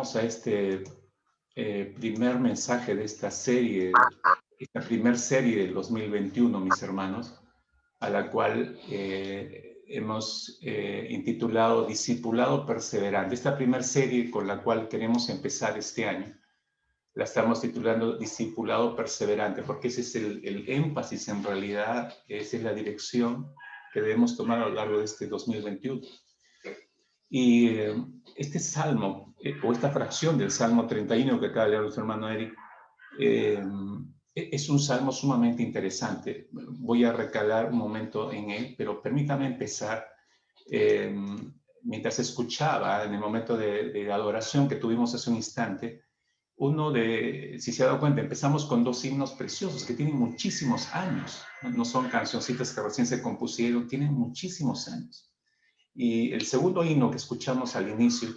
llegamos a este primer mensaje de esta serie, esta primer serie del 2021, mis hermanos, a la cual hemos intitulado Discipulado Perseverante. Esta primera serie con la cual queremos empezar este año, la estamos titulando Discipulado Perseverante, porque ese es el énfasis en realidad, esa es la dirección que debemos tomar a lo largo de este 2021. Y este salmo, o esta fracción del Salmo 31 que acaba de leer nuestro hermano Eric, es un salmo sumamente interesante. Voy a recalar un momento en él, pero permítame empezar. Mientras escuchaba en el momento de adoración que tuvimos hace un instante, si se ha dado cuenta, empezamos con dos himnos preciosos que tienen muchísimos años. No son cancioncitas que recién se compusieron, tienen muchísimos años. Y el segundo himno que escuchamos al inicio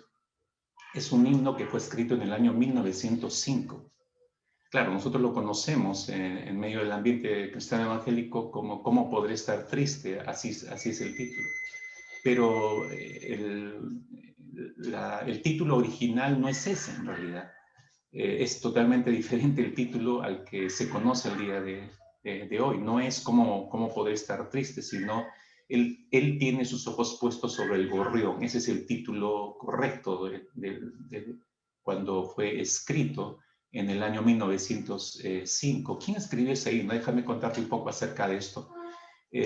es un himno que fue escrito en el año 1905. Claro, nosotros lo conocemos en medio del ambiente cristiano evangélico como ¿Cómo podré estar triste? Así es el título. Pero el título original no es ese en realidad. Es totalmente diferente el título al que se conoce el día de hoy. No es ¿Cómo podré estar triste?, sino él tiene sus ojos puestos sobre el gorrión. Ese es el título correcto de cuando fue escrito en el año 1905. ¿Quién escribió ese himno? Déjame contarte un poco acerca de esto.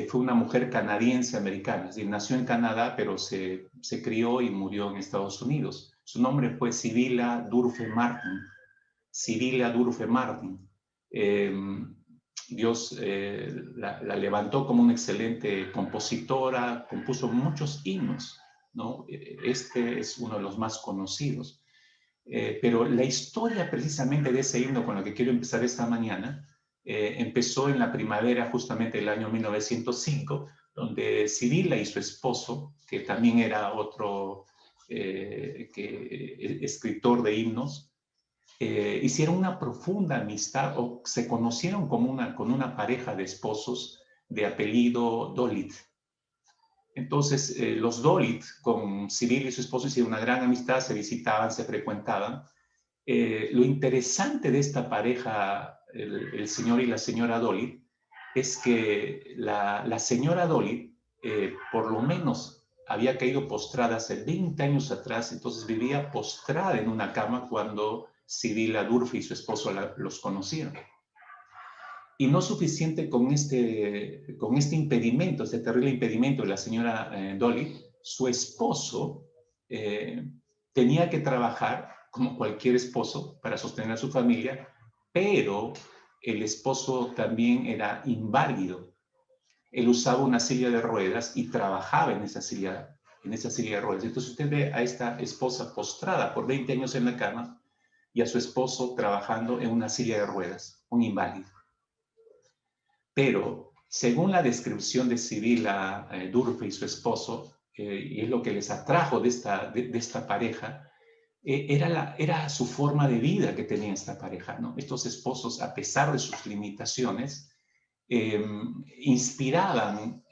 Fue una mujer canadiense-americana, es decir, nació en Canadá, pero se crió y murió en Estados Unidos. Su nombre fue Sibylla Durfee Martin. Sibylla Durfee Martin. Dios la levantó como una excelente compositora, compuso muchos himnos, ¿no? Este es uno de los más conocidos. Pero la historia precisamente de ese himno con el que quiero empezar esta mañana empezó en la primavera justamente del año 1905, donde Sibylla y su esposo, que también era otro escritor de himnos, hicieron una profunda amistad o se conocieron con una pareja de esposos de apellido Dolit. Entonces, los Dolit con Sibylla y su esposo hicieron una gran amistad, se visitaban, se frecuentaban. Lo interesante de esta pareja, el señor y la señora Dolit, es que la señora Dolit, por lo menos había caído postrada hace 20 años atrás, entonces vivía postrada en una cama cuando Sibylla Durfee y su esposo los conocieron. Y no suficiente con este impedimento, este terrible impedimento de la señora Dolit, su esposo tenía que trabajar como cualquier esposo para sostener a su familia, pero el esposo también era inválido. Él usaba una silla de ruedas y trabajaba en esa silla de ruedas. Entonces usted ve a esta esposa postrada por 20 años en la cama y a su esposo trabajando en una silla de ruedas, un inválido. Pero según la descripción de Sibylla Durfee y su esposo, y es lo que les atrajo de esta pareja, era su forma de vida que tenía esta pareja, ¿no? Estos esposos, a pesar de sus limitaciones, inspiraban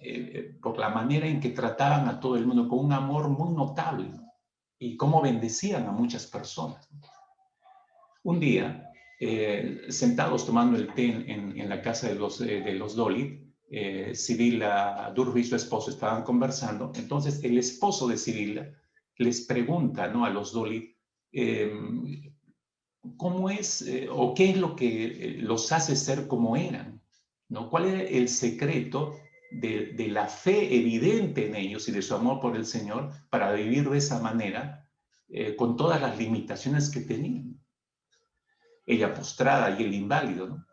por la manera en que trataban a todo el mundo con un amor muy notable, ¿no? Y cómo bendecían a muchas personas. Un día, sentados tomando el té en la casa de los Dolit, Sibylla Durfee y su esposo estaban conversando. Entonces el esposo de Sibylla les pregunta, ¿no?, a los Dolit cómo es o qué es lo que los hace ser como eran, ¿no? ¿Cuál era el secreto de la fe evidente en ellos y de su amor por el Señor para vivir de esa manera con todas las limitaciones que tenían? Ella postrada y el inválido, ¿no?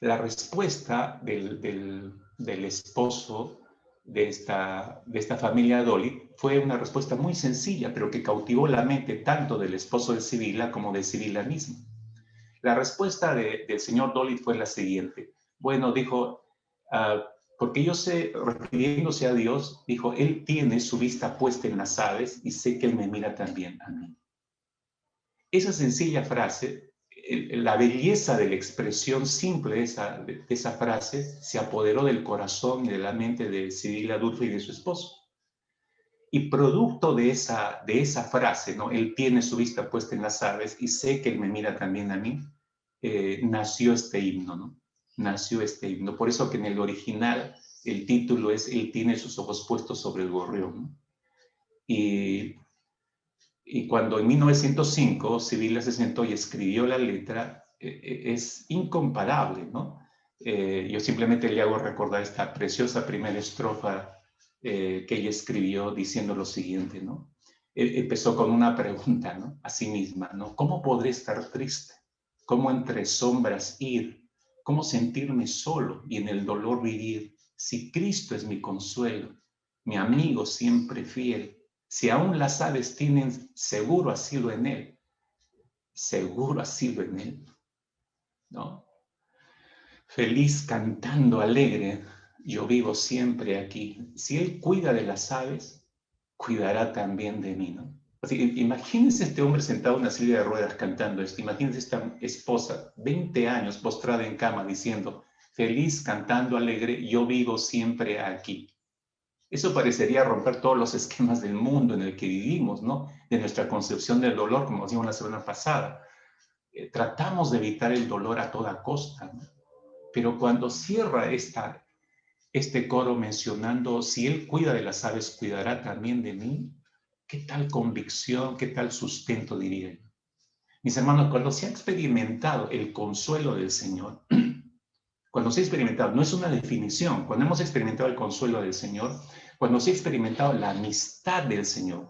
La respuesta del esposo de esta familia Dolit fue una respuesta muy sencilla, pero que cautivó la mente tanto del esposo de Sibylla como de Sibylla misma. La respuesta del señor Dolit fue la siguiente. Bueno, dijo, porque yo sé, refiriéndose a Dios, dijo, Él tiene su vista puesta en las aves y sé que Él me mira también a mí. Esa sencilla frase, la belleza de la expresión simple de esa frase se apoderó del corazón y de la mente de Sibylla Durfee y de su esposo. Y producto de esa frase, ¿no? Él tiene su vista puesta en las aves y sé que Él me mira también a mí, nació este himno, ¿no? Nació este himno. Por eso que en el original el título es Él tiene sus ojos puestos sobre el gorrión, ¿no? Y cuando en 1905 Sibila se sentó y escribió la letra, es incomparable, ¿no? Yo simplemente le hago recordar esta preciosa primera estrofa que ella escribió diciendo lo siguiente, ¿no? Empezó con una pregunta, ¿no? A sí misma, ¿no? ¿Cómo podré estar triste? ¿Cómo entre sombras ir? ¿Cómo sentirme solo y en el dolor vivir? Si Cristo es mi consuelo, mi amigo siempre fiel, si aún las aves tienen seguro asilo en Él, seguro asilo en Él, ¿no? Feliz cantando alegre, yo vivo siempre aquí. Si Él cuida de las aves, cuidará también de mí, ¿no? Así, imagínense este hombre sentado en una silla de ruedas cantando esto. Imagínense esta esposa, 20 años postrada en cama diciendo, feliz cantando alegre, yo vivo siempre aquí. Eso parecería romper todos los esquemas del mundo en el que vivimos, ¿no? De nuestra concepción del dolor, como decíamos la semana pasada. Tratamos de evitar el dolor a toda costa, ¿no? Pero cuando cierra este coro mencionando, si Él cuida de las aves, cuidará también de mí, ¿qué tal convicción, qué tal sustento diría yo? Mis hermanos, cuando se ha experimentado el consuelo del Señor, cuando se ha experimentado, no es una definición, cuando hemos experimentado el consuelo del Señor, cuando se ha experimentado la amistad del Señor,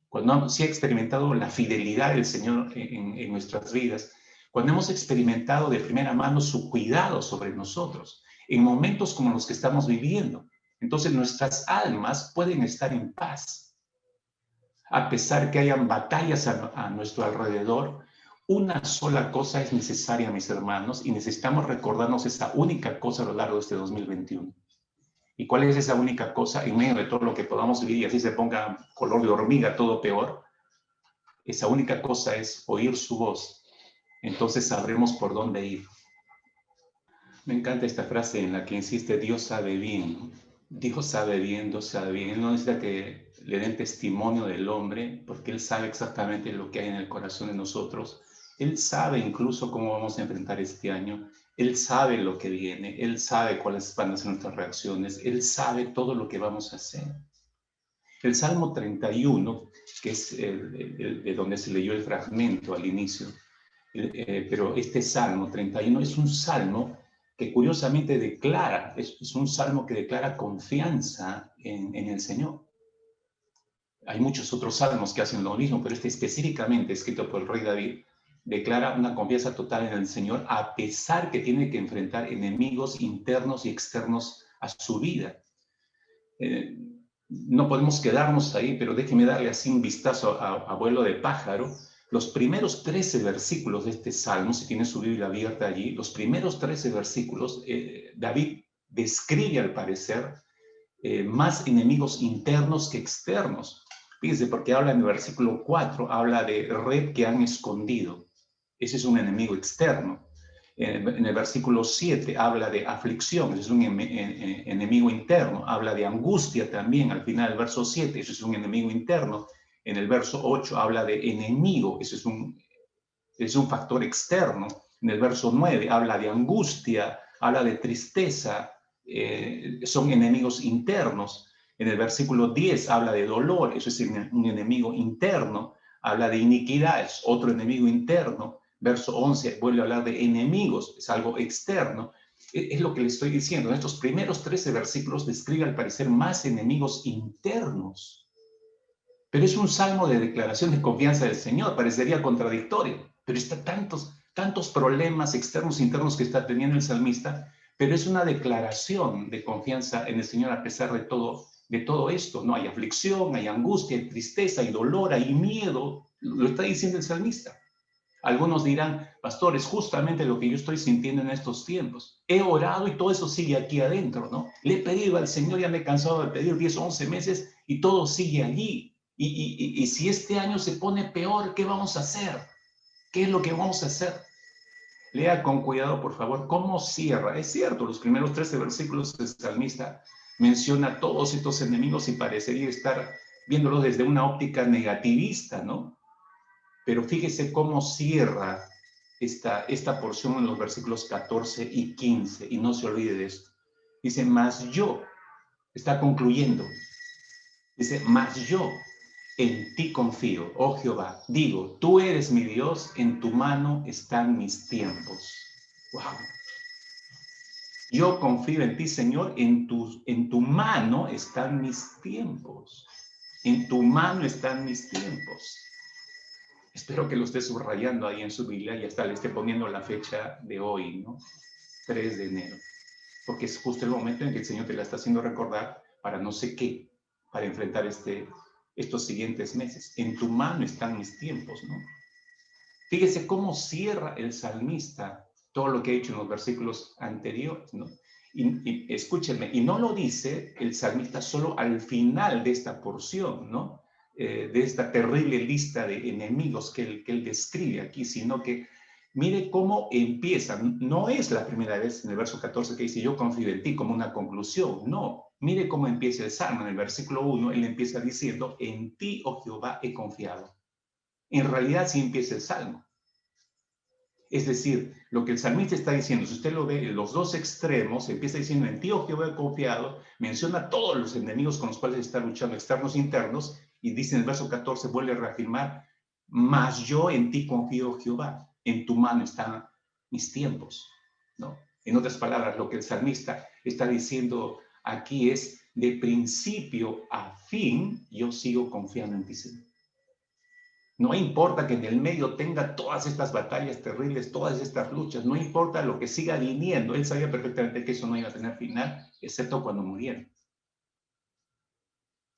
cuando se ha experimentado la fidelidad del Señor en nuestras vidas, cuando hemos experimentado de primera mano su cuidado sobre nosotros, en momentos como los que estamos viviendo, entonces nuestras almas pueden estar en paz. A pesar que hayan batallas a nuestro alrededor, una sola cosa es necesaria, mis hermanos, y necesitamos recordarnos esa única cosa a lo largo de este 2021. ¿Y cuál es esa única cosa en medio de todo lo que podamos vivir y así se ponga color de hormiga todo peor? Esa única cosa es oír su voz. Entonces sabremos por dónde ir. Me encanta esta frase en la que insiste, Dios sabe bien. Dios sabe bien, Dios sabe bien. Él no necesita que le den testimonio del hombre, porque Él sabe exactamente lo que hay en el corazón de nosotros. Él sabe incluso cómo vamos a enfrentar este año. Él sabe lo que viene. Él sabe cuáles van a ser nuestras reacciones. Él sabe todo lo que vamos a hacer. El Salmo 31, que es de donde se leyó el fragmento al inicio, pero este Salmo 31 es un salmo que curiosamente declara, es un salmo que declara confianza en el Señor. Hay muchos otros salmos que hacen lo mismo, pero este específicamente, escrito por el rey David, declara una confianza total en el Señor, a pesar que tiene que enfrentar enemigos internos y externos a su vida. No podemos quedarnos ahí, pero déjeme darle así un vistazo a vuelo de pájaro. Los primeros 13 versículos de este salmo, si tiene su Biblia abierta allí, los primeros 13 versículos, David describe al parecer más enemigos internos que externos. Fíjense, porque habla en el versículo 4, habla de red que han escondido. Ese es un enemigo externo. En el versículo 7 habla de aflicción, ese es un enemigo interno. Habla de angustia también, al final del verso 7, eso es un enemigo interno. En el verso 8 habla de enemigo, eso es un factor externo. En el verso 9 habla de angustia, habla de tristeza, son enemigos internos. En el versículo 10 habla de dolor, eso es un enemigo interno. Habla de iniquidad, es otro enemigo interno. Verso 11 vuelve a hablar de enemigos, es algo externo. Es lo que le estoy diciendo. En estos primeros 13 versículos describe al parecer más enemigos internos. Pero es un salmo de declaración de confianza del Señor. Parecería contradictorio, pero está tantos problemas externos e internos que está teniendo el salmista, pero es una declaración de confianza en el Señor a pesar de todo esto. No hay aflicción, hay angustia, hay tristeza, hay dolor, hay miedo. Lo está diciendo el salmista. Algunos dirán, pastor, es justamente lo que yo estoy sintiendo en estos tiempos. He orado y todo eso sigue aquí adentro, ¿no? Le he pedido al Señor, ya me he cansado de pedir 10 o 11 meses y todo sigue allí. Y si este año se pone peor, ¿qué vamos a hacer? ¿Qué es lo que vamos a hacer? Lea con cuidado, por favor, cómo cierra. Es cierto, los primeros 13 versículos del salmista menciona todos estos enemigos y parecería estar viéndolo desde una óptica negativista, ¿no? Pero fíjese cómo cierra esta porción en los versículos 14 y 15, y no se olvide de esto. Dice, mas yo, está concluyendo, dice, mas yo en ti confío, oh Jehová. Digo, tú eres mi Dios, en tu mano están mis tiempos. Wow. Yo confío en ti, Señor, en tu mano están mis tiempos. En tu mano están mis tiempos. Espero que lo esté subrayando ahí en su Biblia y hasta le esté poniendo la fecha de hoy, ¿no? 3 de enero. Porque es justo el momento en que el Señor te la está haciendo recordar para no sé qué, para enfrentar estos siguientes meses. En tu mano están mis tiempos, ¿no? Fíjese cómo cierra el salmista todo lo que ha dicho en los versículos anteriores, ¿no? Y escúchenme, y no lo dice el salmista solo al final de esta porción, ¿no? De esta terrible lista de enemigos que él describe aquí, sino que mire cómo empieza. No es la primera vez en el verso 14 que dice, yo confío en ti como una conclusión, no. Mire cómo empieza el salmo. En el versículo 1, él empieza diciendo, en ti, oh Jehová, he confiado. En realidad sí empieza el salmo. Es decir, lo que el salmista está diciendo, si usted lo ve, los dos extremos, empieza diciendo, en ti, oh Jehová, he confiado, menciona todos los enemigos con los cuales está luchando, externos e internos, y dice en el verso 14, vuelve a reafirmar, mas yo en ti confío, Jehová, en tu mano están mis tiempos, ¿no? En otras palabras, lo que el salmista está diciendo aquí es, de principio a fin, yo sigo confiando en ti, Señor. No importa que en el medio tenga todas estas batallas terribles, todas estas luchas, no importa lo que siga viniendo, él sabía perfectamente que eso no iba a tener final, excepto cuando muriera.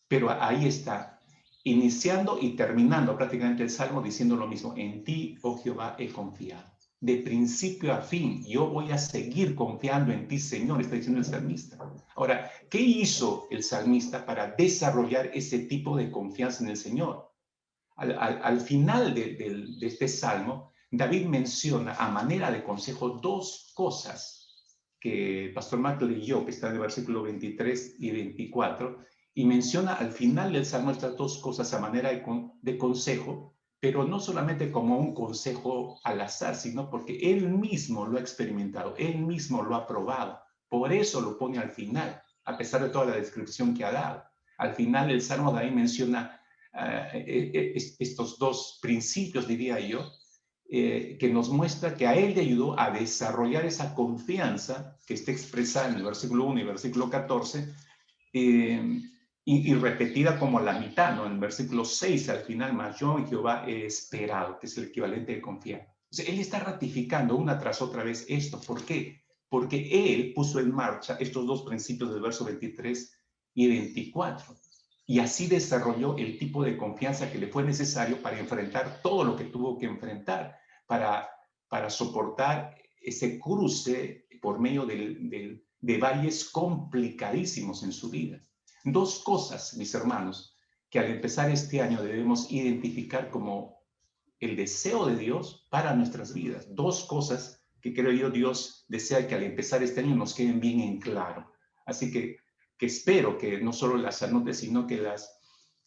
Pero ahí está, iniciando y terminando prácticamente el Salmo diciendo lo mismo, en ti, oh Jehová, he confiado. De principio a fin, yo voy a seguir confiando en ti, Señor, está diciendo el salmista. Ahora, ¿qué hizo el salmista para desarrollar ese tipo de confianza en el Señor? Al final de este salmo, David menciona a manera de consejo dos cosas que Pastor Mark leyó, que está en el versículo 23 y 24, y menciona al final del salmo estas dos cosas a manera de consejo, pero no solamente como un consejo al azar, sino porque él mismo lo ha experimentado, él mismo lo ha probado. Por eso lo pone al final, a pesar de toda la descripción que ha dado. Al final del salmo, David menciona estos dos principios, diría yo, que nos muestra que a él le ayudó a desarrollar esa confianza que está expresada en el versículo 1 y versículo 14, y repetida como a la mitad, ¿no? En el versículo 6 al final, mas yo en Jehová he esperado, que es el equivalente de confiar. O sea, él está ratificando una tras otra vez esto. ¿Por qué? Porque él puso en marcha estos dos principios del verso 23 y 24. Y así desarrolló el tipo de confianza que le fue necesario para enfrentar todo lo que tuvo que enfrentar, para soportar ese cruce por medio de valles complicadísimos en su vida. Dos cosas, mis hermanos, que al empezar este año debemos identificar como el deseo de Dios para nuestras vidas. Dos cosas que creo yo Dios desea que al empezar este año nos queden bien en claro. Así que espero que no solo las anote, sino que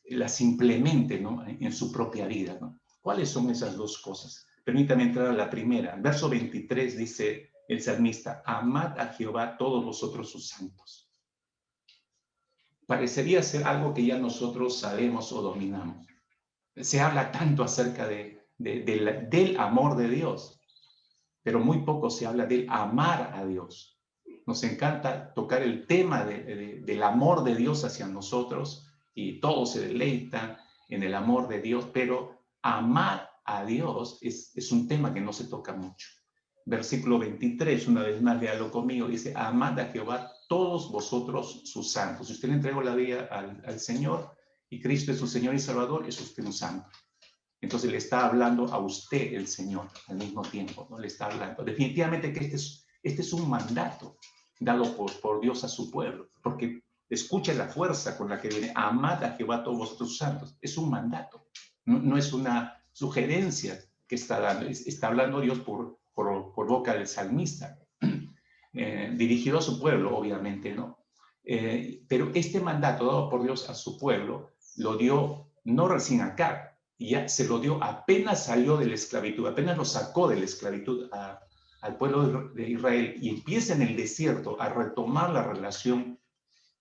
las implemente, ¿no? En su propia vida, ¿no? ¿Cuáles son esas dos cosas? Permítame entrar a la primera. Verso 23 dice el salmista, amad a Jehová todos vosotros sus santos. Parecería ser algo que ya nosotros sabemos o dominamos. Se habla tanto acerca del amor de Dios, pero muy poco se habla del amar a Dios. Nos encanta tocar el tema del amor de Dios hacia nosotros y todos se deleitan en el amor de Dios, pero amar a Dios es un tema que no se toca mucho. Versículo 23, una vez más, léalo conmigo, dice, amad a Jehová todos vosotros sus santos. Si usted le entregó la vida al Señor y Cristo es su Señor y Salvador, es usted un santo. Entonces le está hablando a usted el Señor al mismo tiempo, ¿no? Le está hablando. Definitivamente que este es un mandato dado por Dios a su pueblo, porque escucha la fuerza con la que viene, amad a Jehová todos vosotros santos. Es un mandato, no es una sugerencia que está dando, está hablando Dios por boca del salmista, dirigido a su pueblo, obviamente, ¿no? Pero este mandato dado por Dios a su pueblo lo dio no recién acá, ya se lo dio apenas salió de la esclavitud, apenas lo sacó de la esclavitud al pueblo de Israel y empieza en el desierto a retomar la relación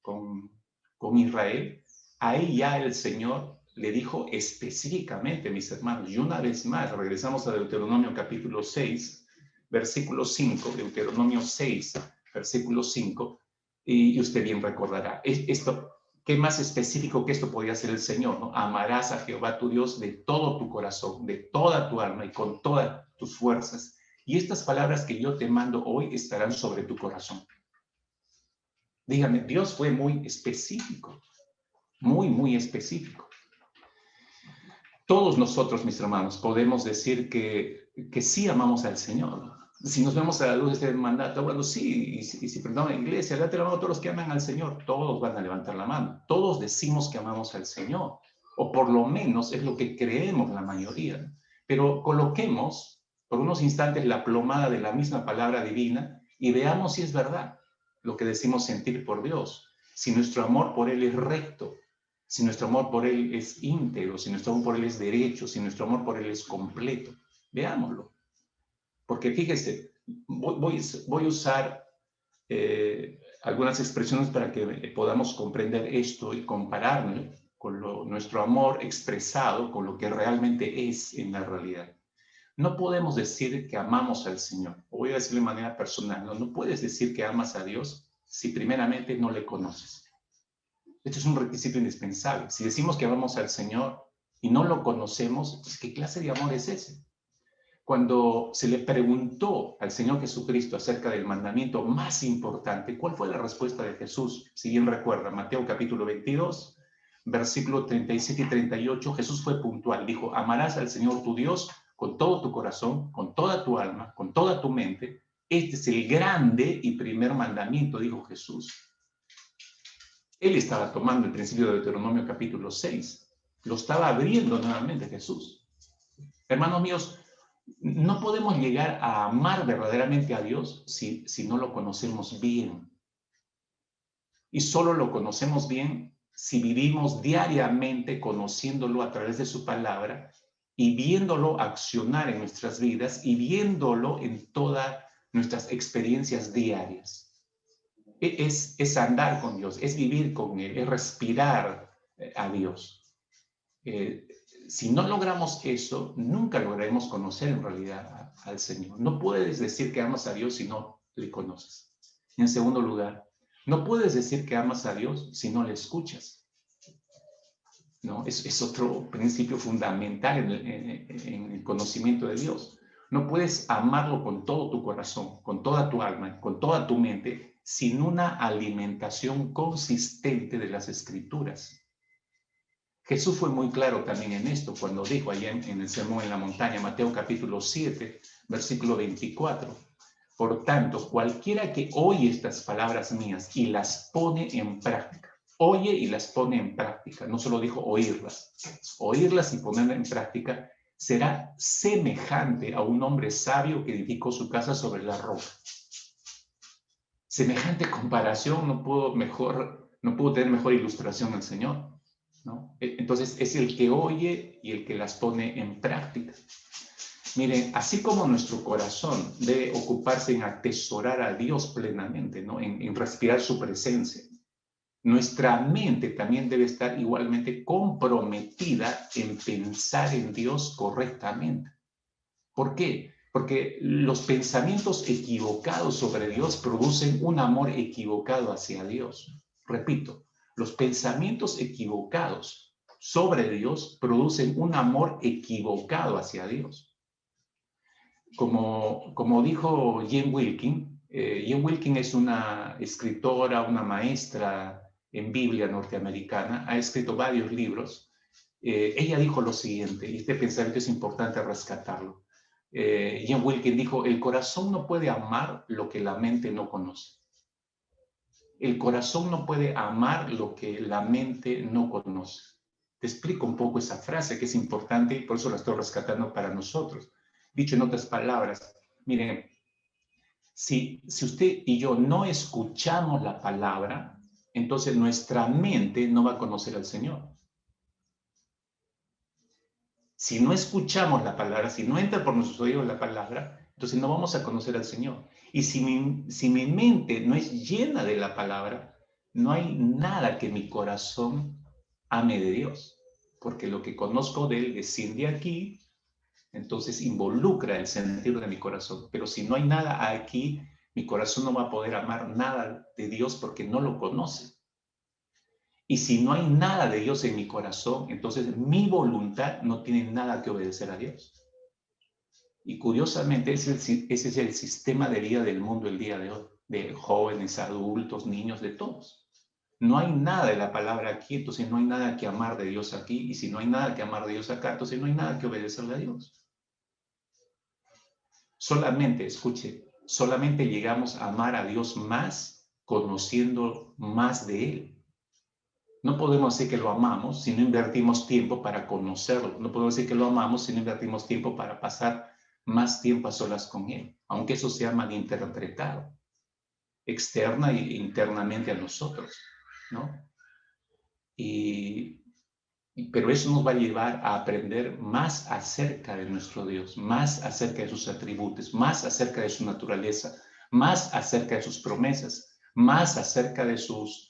con Israel. Ahí ya el Señor le dijo específicamente, mis hermanos, y una vez más, regresamos a Deuteronomio capítulo 6, versículo 5, Deuteronomio 6, versículo 5, y usted bien recordará, esto, ¿qué más específico que esto podía hacer el Señor? ¿No? Amarás a Jehová tu Dios de todo tu corazón, de toda tu alma y con todas tus fuerzas. Y estas palabras que yo te mando hoy estarán sobre tu corazón. Dígame, Dios fue muy específico, muy específico. Todos nosotros, mis hermanos, podemos decir que sí amamos al Señor. Si nos vemos a la luz de este mandato, bueno, sí, y si preguntamos a la iglesia, date la mano a todos los que aman al Señor, todos van a levantar la mano. Todos decimos que amamos al Señor, o por lo menos es lo que creemos la mayoría. Pero coloquemos por unos instantes la plomada de la misma palabra divina y veamos si es verdad lo que decimos sentir por Dios, si nuestro amor por Él es recto, si nuestro amor por Él es íntegro, si nuestro amor por Él es derecho, si nuestro amor por Él es completo. Veámoslo. Porque fíjese, voy a usar algunas expresiones para que podamos comprender esto y compararlo con nuestro amor expresado con lo que realmente es en la realidad. No podemos decir que amamos al Señor. O voy a decirlo de manera personal. No puedes decir que amas a Dios si primeramente no le conoces. Esto es un requisito indispensable. Si decimos que amamos al Señor y no lo conocemos, pues, ¿qué clase de amor es ese? Cuando se le preguntó al Señor Jesucristo acerca del mandamiento más importante, ¿cuál fue la respuesta de Jesús? Si bien recuerda, Mateo capítulo 22, versículo 37 y 38, Jesús fue puntual. Dijo, amarás al Señor tu Dios con todo tu corazón, con toda tu alma, con toda tu mente. Este es el grande y primer mandamiento, dijo Jesús. Él estaba tomando el principio de Deuteronomio capítulo 6. Lo estaba abriendo nuevamente Jesús. Hermanos míos, no podemos llegar a amar verdaderamente a Dios si no lo conocemos bien. Y solo lo conocemos bien si vivimos diariamente conociéndolo a través de su palabra y viéndolo accionar en nuestras vidas y viéndolo en todas nuestras experiencias diarias. Es andar con Dios, es vivir con Él, es respirar a Dios. Si no logramos eso, nunca lograremos conocer en realidad al Señor. No puedes decir que amas a Dios si no le conoces. En segundo lugar, no puedes decir que amas a Dios si no le escuchas. ¿No? Es otro principio fundamental en el conocimiento de Dios. No puedes amarlo con todo tu corazón, con toda tu alma, con toda tu mente, sin una alimentación consistente de las Escrituras. Jesús fue muy claro también en esto cuando dijo allá en el Sermón en la Montaña, Mateo capítulo 7, versículo 24. Por tanto, cualquiera que oye estas palabras mías y las pone en práctica, oye y las pone en práctica, no solo dijo oírlas y ponerlas en práctica, será semejante a un hombre sabio que edificó su casa sobre la roca. Semejante comparación, no puedo tener mejor ilustración al Señor, ¿no? Entonces es el que oye y el que las pone en práctica. Miren, así como nuestro corazón debe ocuparse en atesorar a Dios plenamente, ¿no? En respirar su presencia, nuestra mente también debe estar igualmente comprometida en pensar en Dios correctamente. ¿Por qué? Porque los pensamientos equivocados sobre Dios producen un amor equivocado hacia Dios. Repito, los pensamientos equivocados sobre Dios producen un amor equivocado hacia Dios. Como dijo Jane Wilkin, Jane Wilkin es una escritora, una maestra en Biblia norteamericana, ha escrito varios libros. Ella dijo lo siguiente, y este pensamiento es importante rescatarlo. Jane Wilkin dijo, el corazón no puede amar lo que la mente no conoce. El corazón no puede amar lo que la mente no conoce. Te explico un poco esa frase que es importante y por eso la estoy rescatando para nosotros. Dicho en otras palabras, miren, si usted y yo no escuchamos la palabra, entonces nuestra mente no va a conocer al Señor. Si no escuchamos la palabra, si no entra por nuestros oídos la palabra, entonces no vamos a conocer al Señor. Y si mi mente no es llena de la palabra, no hay nada que mi corazón ame de Dios. Porque lo que conozco de Él desciende aquí, entonces involucra el sentido de mi corazón. Pero si no hay nada aquí, mi corazón no va a poder amar nada de Dios porque no lo conoce. Y si no hay nada de Dios en mi corazón, entonces mi voluntad no tiene nada que obedecer a Dios. Y curiosamente ese es el sistema de vida del mundo el día de hoy, de jóvenes, adultos, niños, de todos. No hay nada de la palabra aquí, entonces no hay nada que amar de Dios aquí. Y si no hay nada que amar de Dios acá, entonces no hay nada que obedecerle a Dios. Solamente, escuche, solamente llegamos a amar a Dios más conociendo más de Él. No podemos decir que lo amamos si no invertimos tiempo para conocerlo. No podemos decir que lo amamos si no invertimos tiempo para pasar más tiempo a solas con Él, aunque eso sea malinterpretado, externa e internamente a nosotros, ¿no? Pero eso nos va a llevar a aprender más acerca de nuestro Dios, más acerca de sus atributos, más acerca de su naturaleza, más acerca de sus promesas, más acerca de sus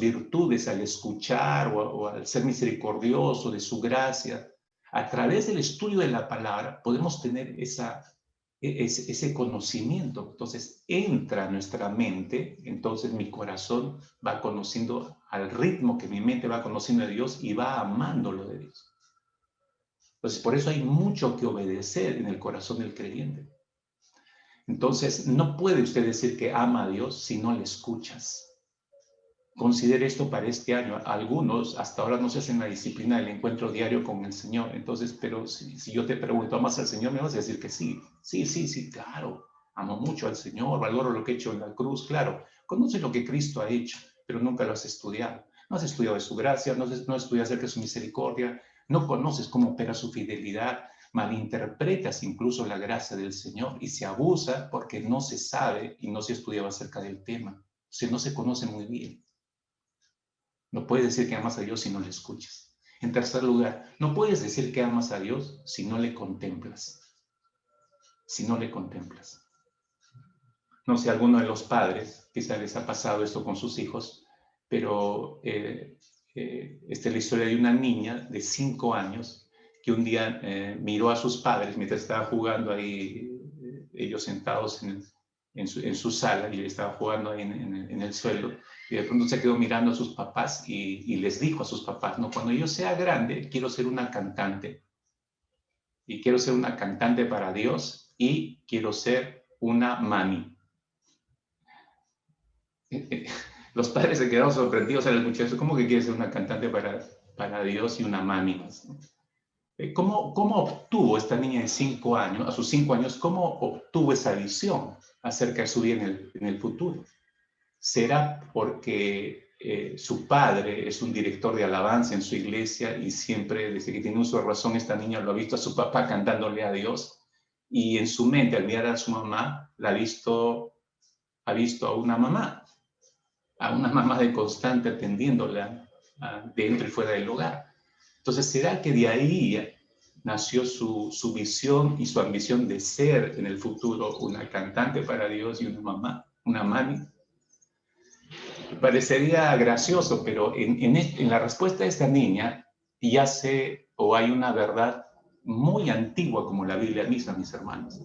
virtudes al escuchar o al ser misericordioso, de su gracia. A través del estudio de la palabra podemos tener ese conocimiento. Entonces entra a nuestra mente, entonces mi corazón va conociendo al ritmo que mi mente va conociendo de Dios y va amando lo de Dios. Entonces por eso hay mucho que obedecer en el corazón del creyente. Entonces no puede usted decir que ama a Dios si no le escuchas. Considere esto para este año. Algunos hasta ahora no se hacen la disciplina del encuentro diario con el Señor. Entonces, pero si yo te pregunto, ¿amas al Señor? Me vas a decir que sí. Sí, claro. Amo mucho al Señor, valoro lo que he hecho en la cruz, claro. Conoces lo que Cristo ha hecho, pero nunca lo has estudiado. No has estudiado de su gracia, no has estudiado acerca de su misericordia, no conoces cómo opera su fidelidad, malinterpretas incluso la gracia del Señor y se abusa porque no se sabe y no se ha estudiado acerca del tema. O sea, no se conoce muy bien. No puedes decir que amas a Dios si no le escuchas. En tercer lugar, no puedes decir que amas a Dios si no le contemplas. Si no le contemplas. No sé, alguno de los padres, quizá les ha pasado esto con sus hijos, pero esta es la historia de una niña de 5 años que un día miró a sus padres mientras estaba jugando ahí, ellos sentados en su sala y estaba jugando ahí en el suelo, y de pronto se quedó mirando a sus papás y les dijo a sus papás, no, cuando yo sea grande quiero ser una cantante, y quiero ser una cantante para Dios y quiero ser una mami. Los padres se quedaron sorprendidos al escuchar eso. ¿Cómo que quiere ser una cantante para Dios y una mami más? ¿Cómo obtuvo esta niña de 5 años, a sus 5 años, cómo obtuvo esa visión acerca de su vida en el futuro? ¿Será porque su padre es un director de alabanza en su iglesia y siempre, desde que tiene uso de razón, esta niña lo ha visto a su papá cantándole a Dios? Y en su mente, al mirar a su mamá, ha visto a una mamá de constante atendiéndola dentro y fuera del hogar. Entonces, ¿será que de ahí nació su visión y su ambición de ser en el futuro una cantante para Dios y una mami? Parecería gracioso, pero en la respuesta de esta niña yace o hay una verdad muy antigua como la Biblia misma, mis hermanos.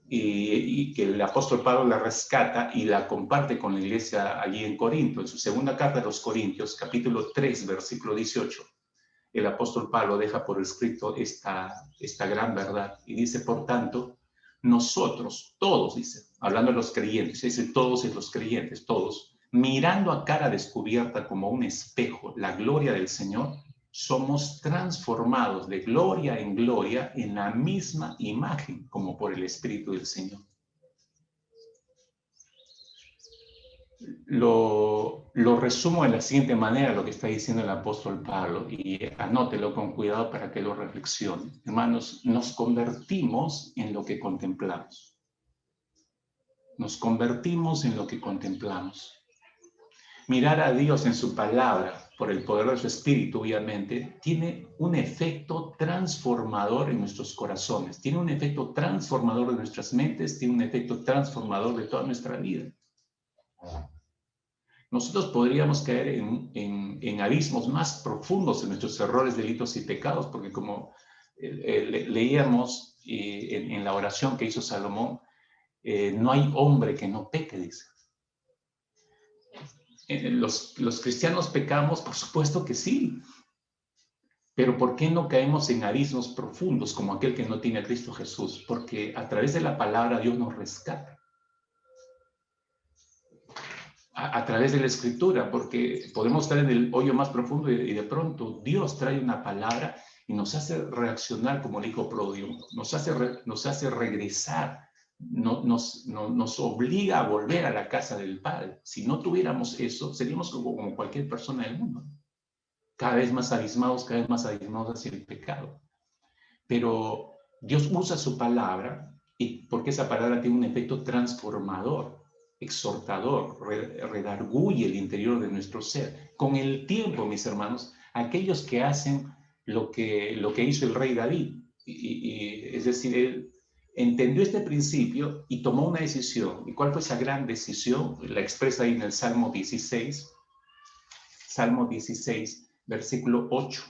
Y que el apóstol Pablo la rescata y la comparte con la iglesia allí en Corinto. En su segunda carta a los Corintios, capítulo 3, versículo 18, el apóstol Pablo deja por escrito esta gran verdad y dice, por tanto, nosotros, todos, dice, hablando de los creyentes, dice todos y los creyentes, todos, mirando a cara descubierta como un espejo la gloria del Señor, somos transformados de gloria en gloria en la misma imagen como por el Espíritu del Señor. Lo resumo de la siguiente manera, lo que está diciendo el apóstol Pablo, y anótelo con cuidado para que lo reflexione. Hermanos, nos convertimos en lo que contemplamos. Nos convertimos en lo que contemplamos. Mirar a Dios en su palabra por el poder de su espíritu, obviamente, tiene un efecto transformador en nuestros corazones, tiene un efecto transformador de nuestras mentes, tiene un efecto transformador de toda nuestra vida. Nosotros podríamos caer en abismos más profundos en nuestros errores, delitos y pecados, porque como leíamos en la oración que hizo Salomón, no hay hombre que no peque, dice. Los cristianos pecamos, por supuesto que sí, pero ¿por qué no caemos en abismos profundos como aquel que no tiene a Cristo Jesús? Porque a través de la palabra Dios nos rescata. A través de la Escritura, porque podemos estar en el hoyo más profundo y de pronto Dios trae una palabra y nos hace reaccionar como el hijo pródigo, nos hace regresar, nos obliga a volver a la casa del Padre. Si no tuviéramos eso, seríamos como cualquier persona del mundo, cada vez más abismados hacia el pecado. Pero Dios usa su palabra, y porque esa palabra tiene un efecto transformador, exhortador, redarguye el interior de nuestro ser. Con el tiempo, mis hermanos, aquellos que hacen lo que hizo el rey David, es decir, él entendió este principio y tomó una decisión. ¿Y cuál fue esa gran decisión? La expresa ahí en el Salmo 16, versículo 8.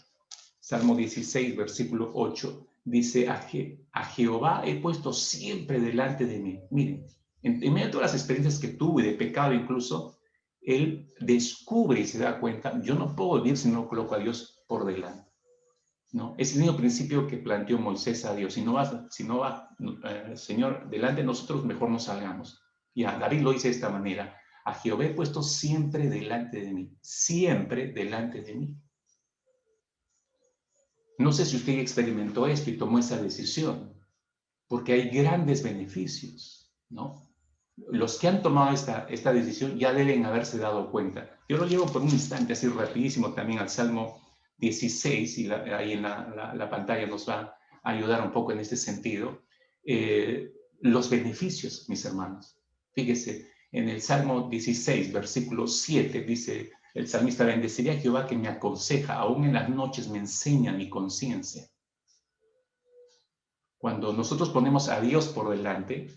Salmo 16, versículo 8, dice, a Jehová he puesto siempre delante de mí. Miren, en medio de todas las experiencias que tuve, de pecado incluso, él descubre y se da cuenta, yo no puedo vivir si no coloco a Dios por delante, ¿no? Es el mismo principio que planteó Moisés a Dios. Si no va, Señor, delante de nosotros, mejor no salgamos. Ya, David lo dice de esta manera, a Jehová he puesto siempre delante de mí, siempre delante de mí. No sé si usted experimentó esto y tomó esa decisión, porque hay grandes beneficios, ¿no? Los que han tomado esta decisión ya deben haberse dado cuenta. Yo lo llevo por un instante así rapidísimo también al Salmo 16, y ahí en la pantalla nos va a ayudar un poco en este sentido. Los beneficios, mis hermanos. Fíjese, en el Salmo 16, versículo 7, dice el salmista, bendeciré a Jehová que me aconseja, aún en las noches me enseña mi conciencia. Cuando nosotros ponemos a Dios por delante,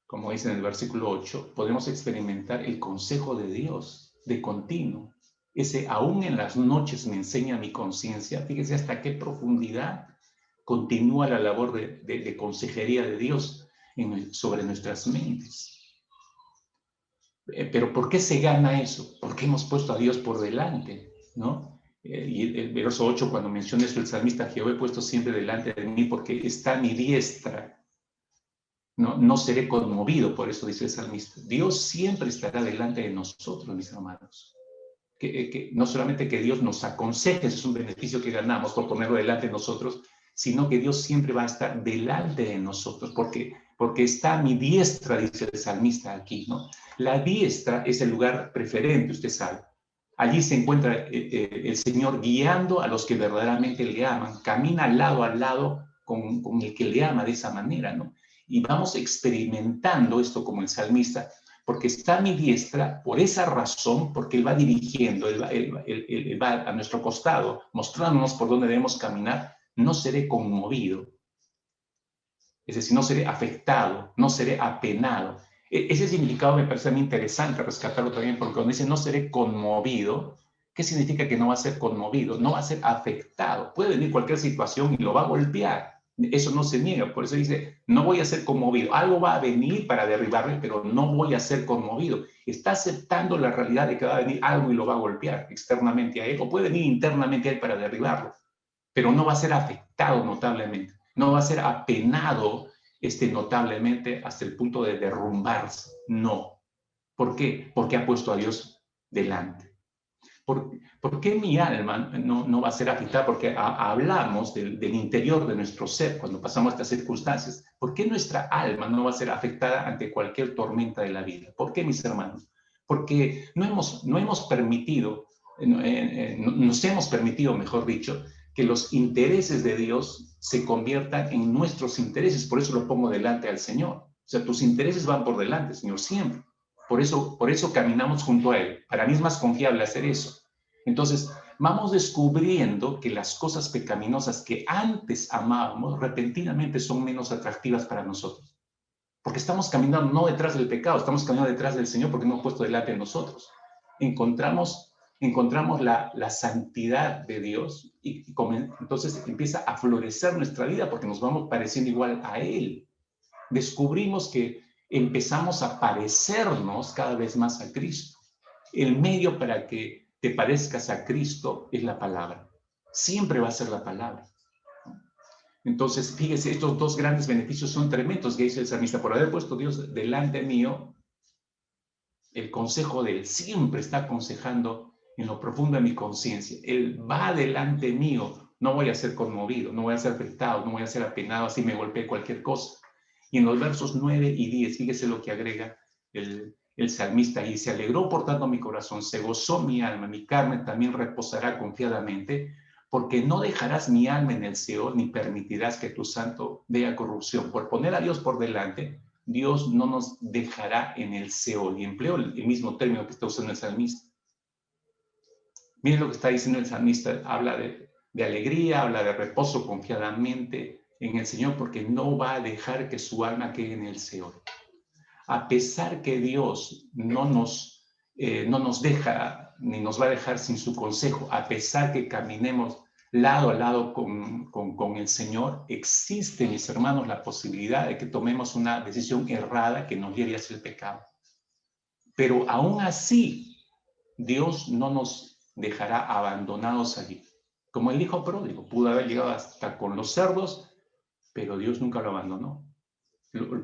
como dice en el versículo 8, podemos experimentar el consejo de Dios de continuo. Ese aún en las noches me enseña mi conciencia. Fíjese hasta qué profundidad continúa la labor de consejería de Dios sobre nuestras mentes. Pero ¿por qué se gana eso? Porque hemos puesto a Dios por delante, ¿no? Y el verso 8, cuando menciona eso el salmista, Jehová he puesto siempre delante de mí porque está a mi diestra. No seré conmovido, por eso dice el salmista. Dios siempre estará delante de nosotros, mis hermanos. Que no solamente que Dios nos aconseje, ese es un beneficio que ganamos por ponerlo delante de nosotros, sino que Dios siempre va a estar delante de nosotros, porque está a mi diestra, dice el salmista aquí, ¿no? La diestra es el lugar preferente, usted sabe. Allí se encuentra el Señor guiando a los que verdaderamente le aman, camina lado a lado con el que le ama de esa manera, ¿no? Y vamos experimentando esto como el salmista, porque está a mi diestra por esa razón, porque Él va dirigiendo, él va a nuestro costado, mostrándonos por dónde debemos caminar. No seré conmovido, es decir, no seré afectado, no seré apenado. Ese significado me parece a mí interesante rescatarlo también, porque cuando dice no seré conmovido, ¿qué significa que no va a ser conmovido? No va a ser afectado. Puede venir cualquier situación y lo va a golpear. Eso no se niega, por eso dice, no voy a ser conmovido. Algo va a venir para derribarme, pero no voy a ser conmovido. Está aceptando la realidad de que va a venir algo y lo va a golpear externamente a él, o puede venir internamente a él para derribarlo, pero no va a ser afectado notablemente, no va a ser apenado notablemente hasta el punto de derrumbarse. No. ¿Por qué? Porque ha puesto a Dios delante. ¿Por qué mi alma no va a ser afectada? Porque hablamos del interior de nuestro ser cuando pasamos estas circunstancias. ¿Por qué nuestra alma no va a ser afectada ante cualquier tormenta de la vida? ¿Por qué, mis hermanos? Porque nos hemos permitido, mejor dicho, que los intereses de Dios se conviertan en nuestros intereses. Por eso lo pongo delante al Señor. O sea, tus intereses van por delante, Señor, siempre. Por eso caminamos junto a Él. Para mí es más confiable hacer eso. Entonces, vamos descubriendo que las cosas pecaminosas que antes amábamos, repentinamente son menos atractivas para nosotros. Porque estamos caminando no detrás del pecado, estamos caminando detrás del Señor porque nos hemos puesto delante de nosotros. Encontramos la santidad de Dios y entonces empieza a florecer nuestra vida porque nos vamos pareciendo igual a Él. Descubrimos que empezamos a parecernos cada vez más a Cristo. El medio para que te parezcas a Cristo es la palabra. Siempre va a ser la palabra. Entonces, fíjese, estos dos grandes beneficios son tremendos que dice el salmista. Por haber puesto Dios delante mío, el consejo de Él siempre está aconsejando en lo profundo de mi conciencia. Él va delante mío, no voy a ser conmovido, no voy a ser afectado, no voy a ser apenado, así me golpee cualquier cosa. Y en los versos 9 y 10, fíjese lo que agrega el salmista y se alegró por tanto mi corazón, se gozó mi alma, mi carne también reposará confiadamente, porque no dejarás mi alma en el Seol, ni permitirás que tu santo vea corrupción. Por poner a Dios por delante, Dios no nos dejará en el Seol. Y empleo el mismo término que está usando el salmista. Miren lo que está diciendo el salmista, habla de alegría, habla de reposo confiadamente en el Señor, porque no va a dejar que su alma quede en el Seol. A pesar que Dios no nos deja, ni nos va a dejar sin su consejo, a pesar que caminemos lado a lado con el Señor, existe, mis hermanos, la posibilidad de que tomemos una decisión errada que nos lleve hacia el pecado. Pero aún así, Dios no nos dejará abandonados allí. Como el hijo pródigo, pudo haber llegado hasta con los cerdos, pero Dios nunca lo abandonó.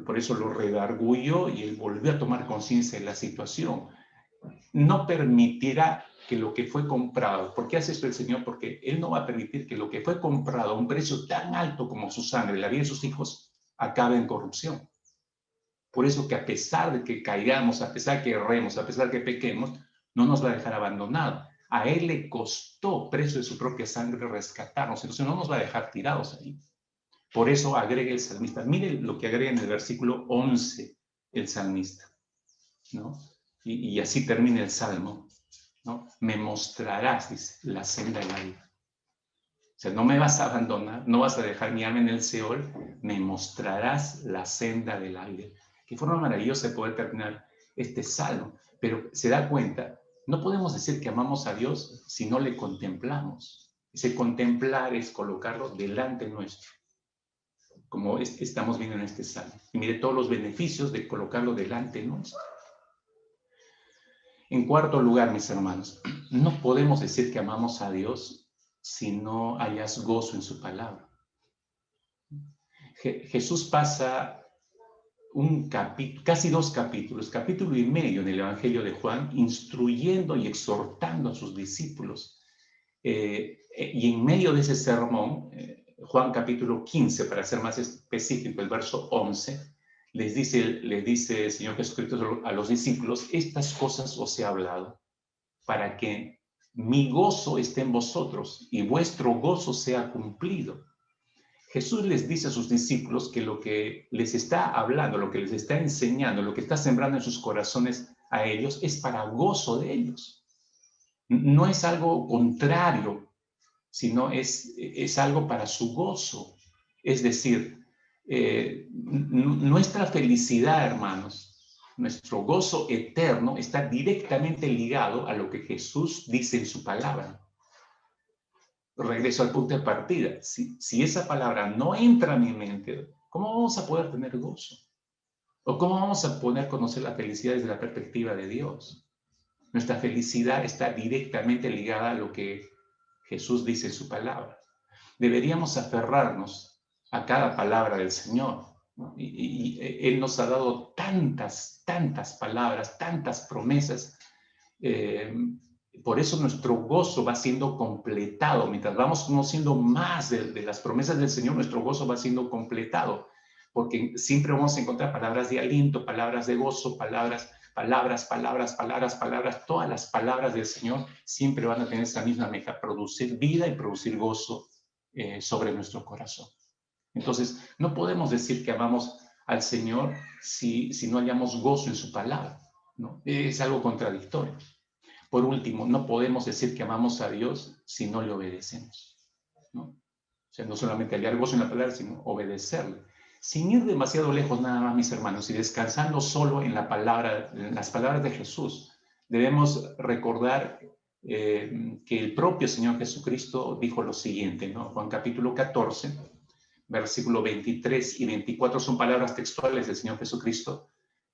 Por eso lo redarguyó y él volvió a tomar conciencia de la situación. No permitirá que lo que fue comprado, ¿por qué hace esto el Señor? Porque Él no va a permitir que lo que fue comprado a un precio tan alto como su sangre, la vida de sus hijos, acabe en corrupción. Por eso que a pesar de que caigamos, a pesar que erremos, a pesar que pequemos, no nos va a dejar abandonados. A Él le costó, precio de su propia sangre, rescatarnos, entonces no nos va a dejar tirados ahí. Por eso agrega el salmista. Miren lo que agrega en el versículo 11 el salmista, ¿no? Y así termina el salmo, ¿no? Me mostrarás, dice, la senda de la vida. O sea, no me vas a abandonar, no vas a dejar mi alma en el Seol, me mostrarás la senda del aire. Qué forma maravillosa de poder terminar este salmo. Pero se da cuenta, no podemos decir que amamos a Dios si no le contemplamos. Ese contemplar es colocarlo delante nuestro, como estamos viendo en este salmo. Y mire todos los beneficios de colocarlo delante nuestro. En cuarto lugar, mis hermanos, no podemos decir que amamos a Dios si no hayas gozo en su palabra. Jesús pasa casi 2 capítulos, capítulo y medio en el Evangelio de Juan, instruyendo y exhortando a sus discípulos. Y en medio de ese sermón, Juan capítulo 15, para ser más específico, el verso 11, les dice el Señor Jesucristo a los discípulos, estas cosas os he hablado para que mi gozo esté en vosotros y vuestro gozo sea cumplido. Jesús les dice a sus discípulos que lo que les está hablando, lo que les está enseñando, lo que está sembrando en sus corazones a ellos es para gozo de ellos. No es algo contrario, sino es algo para su gozo. Es decir, nuestra felicidad, hermanos, nuestro gozo eterno está directamente ligado a lo que Jesús dice en su palabra. Regreso al punto de partida. Si esa palabra no entra a mi mente, ¿cómo vamos a poder tener gozo? ¿O cómo vamos a poder conocer la felicidad desde la perspectiva de Dios? Nuestra felicidad está directamente ligada a lo que Jesús dice en su palabra. Deberíamos aferrarnos a cada palabra del Señor, ¿no? Y Él nos ha dado tantas palabras, tantas promesas. Por eso nuestro gozo va siendo completado. Mientras vamos conociendo más de las promesas del Señor, nuestro gozo va siendo completado. Porque siempre vamos a encontrar palabras de aliento, palabras de gozo, palabras, todas las palabras del Señor siempre van a tener esa misma meta, producir vida y producir gozo sobre nuestro corazón. Entonces, no podemos decir que amamos al Señor si no hallamos gozo en su palabra, ¿no? Es algo contradictorio. Por último, no podemos decir que amamos a Dios si no le obedecemos, ¿no? O sea, no solamente hallar gozo en la palabra, sino obedecerle. Sin ir demasiado lejos nada más, mis hermanos, y descansando solo en la palabra, en las palabras de Jesús, debemos recordar que el propio Señor Jesucristo dijo lo siguiente, ¿no? Juan capítulo 14, versículo 23 y 24 son palabras textuales del Señor Jesucristo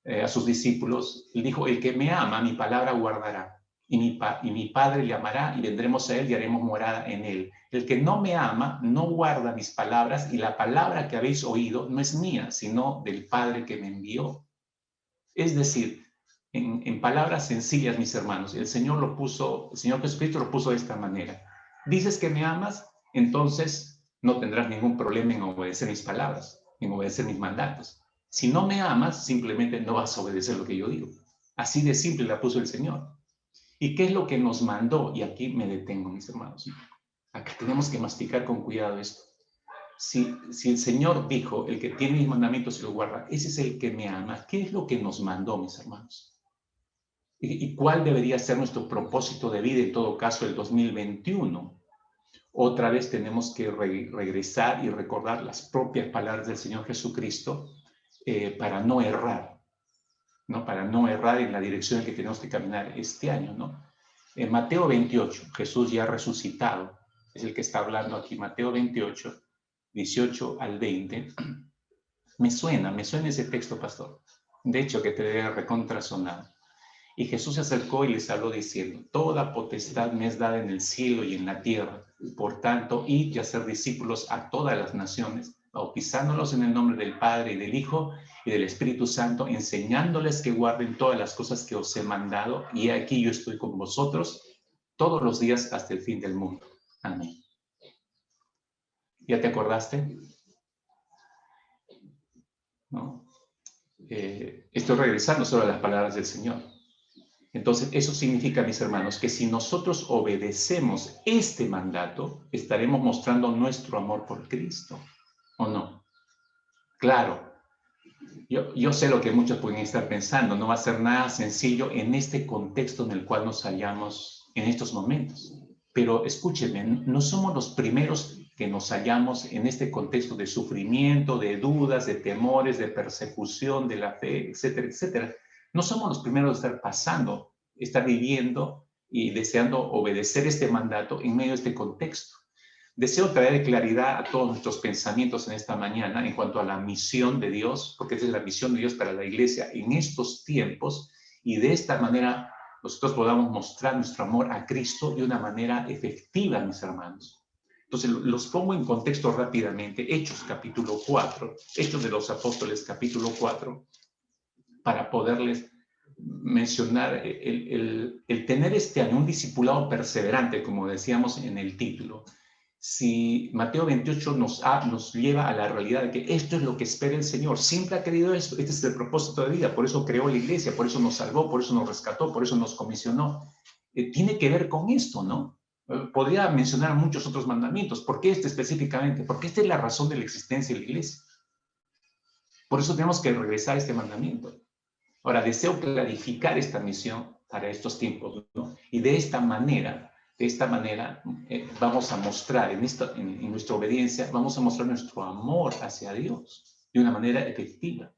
a sus discípulos. Él dijo, el que me ama, mi palabra guardará, y mi Padre le amará, y vendremos a él y haremos morada en él. El que no me ama, no guarda mis palabras, y la palabra que habéis oído no es mía, sino del Padre que me envió. Es decir, en palabras sencillas, mis hermanos, el Señor Jesucristo lo puso de esta manera. Dices que me amas, entonces no tendrás ningún problema en obedecer mis palabras, en obedecer mis mandatos. Si no me amas, simplemente no vas a obedecer lo que yo digo. Así de simple la puso el Señor. ¿Y qué es lo que nos mandó? Y aquí me detengo, mis hermanos. Acá tenemos que masticar con cuidado esto. Si el Señor dijo, el que tiene mis mandamientos y los guarda, ese es el que me ama, ¿qué es lo que nos mandó, mis hermanos? ¿Y cuál debería ser nuestro propósito de vida en todo caso el 2021? Otra vez tenemos que regresar y recordar las propias palabras del Señor Jesucristo para no errar, ¿no? Para no errar en la dirección en que tenemos que caminar este año, ¿no? En Mateo 28, Jesús ya resucitado, es el que está hablando aquí, Mateo 28, 18 al 20. Me suena ese texto, pastor. De hecho, que te debe recontrasonar. Y Jesús se acercó y les habló diciendo, toda potestad me es dada en el cielo y en la tierra. Por tanto, id y hacer discípulos a todas las naciones, bautizándolos en el nombre del Padre y del Hijo y del Espíritu Santo, enseñándoles que guarden todas las cosas que os he mandado. Y aquí yo estoy con vosotros todos los días hasta el fin del mundo. Amén. ¿Ya te acordaste? ¿No? Estoy regresando solo a las palabras del Señor. Entonces, eso significa, mis hermanos, que si nosotros obedecemos este mandato, estaremos mostrando nuestro amor por Cristo, ¿o no? Claro, yo sé lo que muchos pueden estar pensando, no va a ser nada sencillo en este contexto en el cual nos hallamos en estos momentos. Pero escúchenme, no somos los primeros que nos hallamos en este contexto de sufrimiento, de dudas, de temores, de persecución, de la fe, etcétera, etcétera. No somos los primeros de estar viviendo y deseando obedecer este mandato en medio de este contexto. Deseo traer claridad a todos nuestros pensamientos en esta mañana en cuanto a la misión de Dios, porque esa es la misión de Dios para la iglesia en estos tiempos, y de esta manera nosotros podamos mostrar nuestro amor a Cristo de una manera efectiva, mis hermanos. Entonces, los pongo en contexto rápidamente. Hechos capítulo 4, Hechos de los Apóstoles capítulo 4, para poderles mencionar el tener este año un discipulado perseverante, como decíamos en el título. Si Mateo 28 nos lleva a la realidad de que esto es lo que espera el Señor, siempre ha querido esto, este es el propósito de vida, por eso creó la iglesia, por eso nos salvó, por eso nos rescató, por eso nos comisionó. Tiene que ver con esto, ¿no? Podría mencionar muchos otros mandamientos. ¿Por qué este específicamente? Porque esta es la razón de la existencia de la iglesia. Por eso tenemos que regresar a este mandamiento. Ahora, deseo clarificar esta misión para estos tiempos, ¿no? Y de esta manera vamos a mostrar en nuestra obediencia, vamos a mostrar nuestro amor hacia Dios de una manera efectiva.